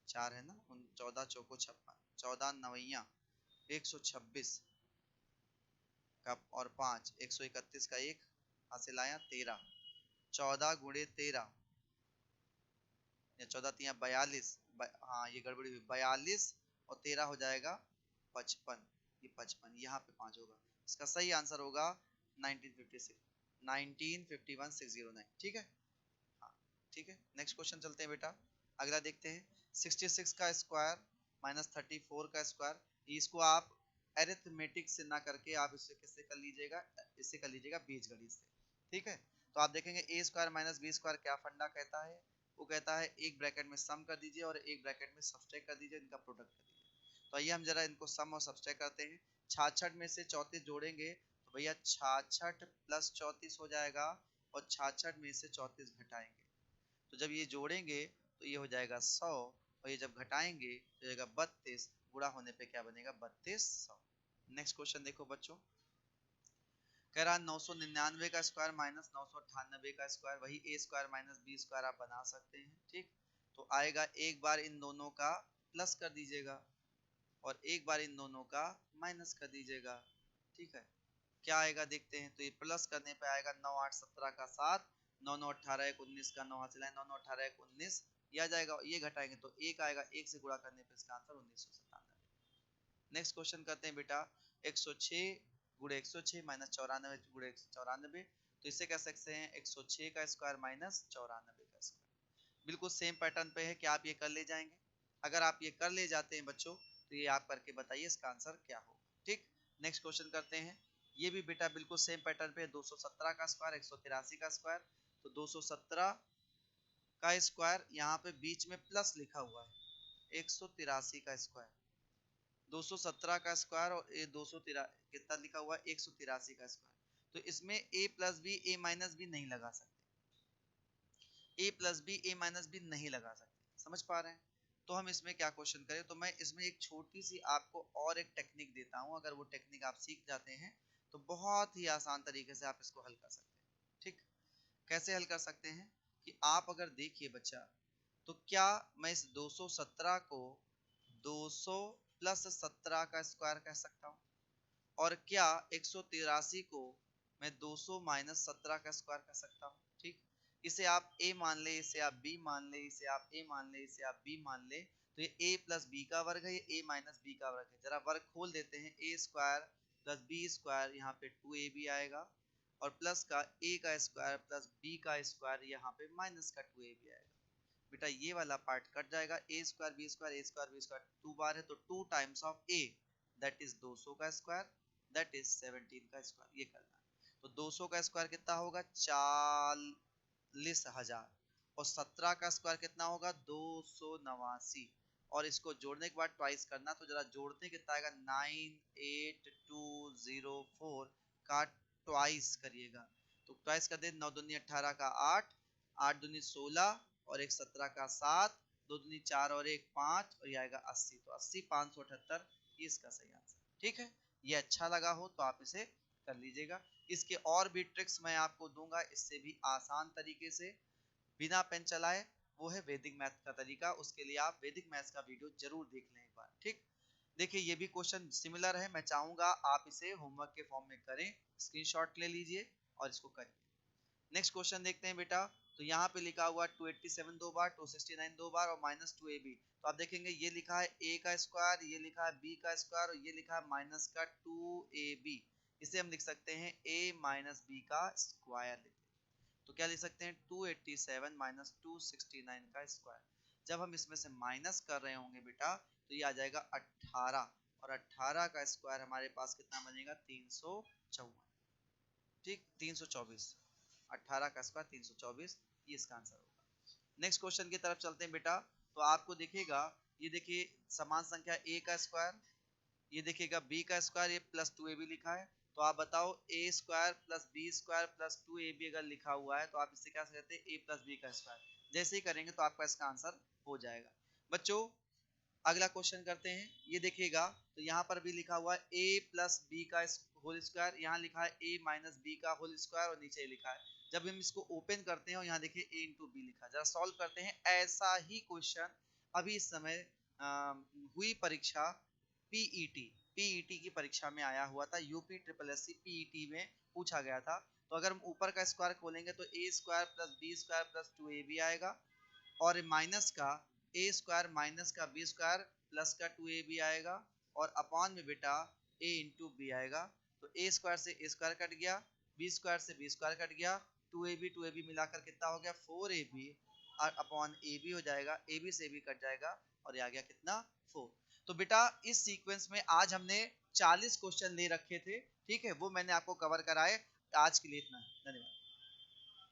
4 है ना, 14 चौको 56, 14 नवैया 126 का और 5 131 का 1 हासिल आया 13, 14 गुणे 13 या 14 तिया 42, हाँ ये गड़बड़ी हुई, 42 और 13 हो जाएगा 55, ये 55, यहाँ पे 5 होगा। इसका सही आंसर होगा 1956, 1951609। ठीक है, हाँ ठीक है। नेक्स्ट क्वेश्चन चलते हैं बेटा, अगला देखते हैं। 66 का स्क्वायर माइनस 34 का स्क्वायर, इसको आप एरिथमेटिक से ना करके आप इसे किससे कर लीजिएगा, इससे कर लीजिएगा बीजगणित से। ठीक है, तो आप देखेंगे ए स्क्वायर माइनस बी स्क्वायर क्या फंडा कहता है, वो कहता है एक ब्रैकेट में सम कर दीजिए और एक ब्रैकेट में सब्सट्रैक्ट कर दीजिए, इनका प्रोडक्ट कर दीजिए। तो आइए हम जरा इनको सम और सब्सट्रैक्ट करते हैं। 66 में से 34 जोड़ेंगे तो भैया 66 प्लस 34 हो जाएगा, और 66 में से 34 घटाएंगे तो जब ये जोड़ेंगे तो ये हो जाएगा 100, और ये जब घटाएंगे तो जाएगा 32, गुणा होने पे क्या बनेगा 3200। नेक्स्ट क्वेश्चन देखो बच्चों, कह रहा 999 का स्क्वायर माइनस 998 का स्क्वायर, वही ए स्क्वायर माइनस बी स्क्वायर आप बना सकते हैं। ठीक, तो आएगा एक बार इन दोनों का प्लस कर दीजिएगा और एक बार इन दोनों का माइनस कर दीजिएगा। ठीक है, क्या आएगा देखते हैं। तो ये प्लस करने पे आएगा 9 8 17 का 7, 9 9 18 1 19 का 9 हाथ चलाएं, 9 9 18 1 19, ये आ जाएगा। ये घटाएंगे तो एक आएगा, एक से गुणा करने पे इसका आंसर 1997। नेक्स्ट क्वेश्चन करते हैं बेटा, 106 गुणे 106 माइनस 94 गुणे 94, तो इसे कह सकते हैं 106 का स्क्वायर माइनस 94 का स्क्वायर। बिल्कुल सेम पैटर्न पे है कि आप ये कर ले जाएंगे। अगर आप ये कर ले जाते हैं बच्चों तो ये आप करके बताइए इसका आंसर क्या होगा। ठीक, नेक्स्ट क्वेश्चन करते हैं। ये भी बेटा बिल्कुल सेम पैटर्न पे है, 217 का स्क्वायर 183 का स्क्वायर, तो 217 का स्क्वायर यहाँ पे बीच में प्लस लिखा हुआ है, 183 का स्क्वायर, 217 का स्क्वायर और ये 213 कितना लिखा हुआ है 183 का स्क्वायर। तो इसमें a plus b a minus b नहीं लगा सकते, a plus b a minus b नहीं लगा सकते, समझ पा रहे हैं। तो हम इसमें क्या क्वेश्चन करें, तो मैं इसमें एक छोटी सी आपको और एक टेक्निक देता हूं, अगर वो टेक्निक आप सीख जाते हैं तो बहुत ही आसान तरीके से आप इसको हल कर सकते हैं। ठीक, कैसे हल कर सकते हैं कि आप अगर देखिए बच्चा, तो क्या मैं इस 217 को 200 प्लस 17 का स्क्वायर कह सकता हूँ, और क्या 183 को मैं 200 माइनस 17 का स्क्वायर कह सकता हूँ। ठीक, इसे आप a मान ले, इसे आप b मान ले, इसे आप a मान ले, इसे आप b मान ले, तो ये a प्लस बी का वर्ग है, ये a माइनस बी का वर्ग है। जरा वर्ग खोल देते हैं, a square plus b square, यहाँ पे 2ab आएगा, और प्लस का a का स्क्वायर प्लस b का स्क्वायर, यहाँ पे माइनस का 2ab आएगा। बेटा ये वाला पार्ट कट जाएगा, a square b square, a square b square 2 बार है तो 2 times of a, that is 200 का स्क्वायर, दैट इज 17 का स्क्वायर। ये करना है तो 200 का स्क्वायर कितना होगा 40,000, और 17 का स्क्वायर कितना होगा 289, और इसको जोड़ने के बाद ट्वाइस करना, तो जरा जोड़ते कितना आएगा 98204 का ट्वाइस करिएगा, तो ट्वाइस कर दे 9 दूनी 18 का 8, 8 दूनी 16 और एक 17 का 7, 2 दूनी 4 और एक 5, और ये आएगा 80, तो 80 578, ये इसका सही आंसर। ठीक है, ये अच्छा लगा हो तो आप इसे कर लीजिएगा। इसके और भी ट्रिक्स मैं आपको दूंगा, इससे भी आसान तरीके से बिना पेन चलाए, वो है वैदिक मैथ का तरीका। उसके लिए आप वैदिक मैथ का वीडियो जरूर देख लें एक बार। ठीक, देखिए ये भी क्वेश्चन सिमिलर है, मैं चाहूंगा आप इसे होमवर्क के फॉर्म में करें, स्क्रीनशॉट ले लीजिए और इसको करिए। नेक्स्ट क्वेश्चन देखते हैं बेटा, तो यहाँ पे लिखा हुआ 287 दो बार, 269 दो बार और माइनस 2ab, तो आप देखेंगे ये लिखा है a का स्क्वायर, ये लिखा है b का स्क्वायर और ये लिखा है माइनस का 2ab, इसे हम लिख सकते हैं a माइनस b का स्क्वायर। तो क्या लिख सकते हैं 287 माइनस 269 का स्क्वायर। जब हम इसमें से माइनस कर रहे होंगे बेटा तो ये आ जाएगा 18, और 18 का स्क्वायर हमारे पास कितना बनेगा 354। ठीक, 324, 18 का स्क्वायर 324, ये इसका आंसर होगा। नेक्स्ट क्वेश्चन की तरफ चलते हैं बेटा, तो आपको दिखेगा, ये देखिए समान संख्या a का स्क्वायर, ये देखिएगा b का स्क्वायर, ये प्लस 2ab लिखा है, तो आप बताओ a square plus b square plus 2ab अगर लिखा हुआ है तो आप इससे क्या कहते हैं a प्लस बी का स्क्वायर। जैसे ही करेंगे तो आपका इसका आंसर हो जाएगा। बच्चों अगला क्वेश्चन करते हैं, ये देखिएगा तो यहाँ पर भी लिखा हुआ है a प्लस बी का होल स्क्वायर, यहाँ लिखा है a माइनस बी का होल स्क्वायर और नीचे लिखा है। जब हम इसको ओपन करते हैं और यहाँ देखिए a इंटू बी लिखा है, जरा सॉल्व करते हैं। ऐसा ही क्वेश्चन अभी इस समय हुई परीक्षा पीईटी की परीक्षा में आया हुआ था, UP triple S C PET में पूछा गया था। तो अगर हम ऊपर का स्क्वायर खोलेंगे तो a square plus b square plus 2ab आएगा, और माइनस का a स्क्वायर माइनस का बी स्क्वायर प्लस का 2ab आएगा और अपॉन में बेटा a इंटू बी आएगा। तो a स्क्वायर से a स्क्वायर कट गया, b स्क्वायर से b स्क्वायर कट गया, 2ab मिलाकर कितना हो गया 4ab और अपॉन ab हो जाएगा, ab से ab कट जाएगा और ये आ गया कितना 4। तो बेटा इस सीक्वेंस में आज हमने 40 क्वेश्चन ले रखे थे, ठीक है, वो मैंने आपको कवर कराए। आज के लिए इतना है, धन्यवाद।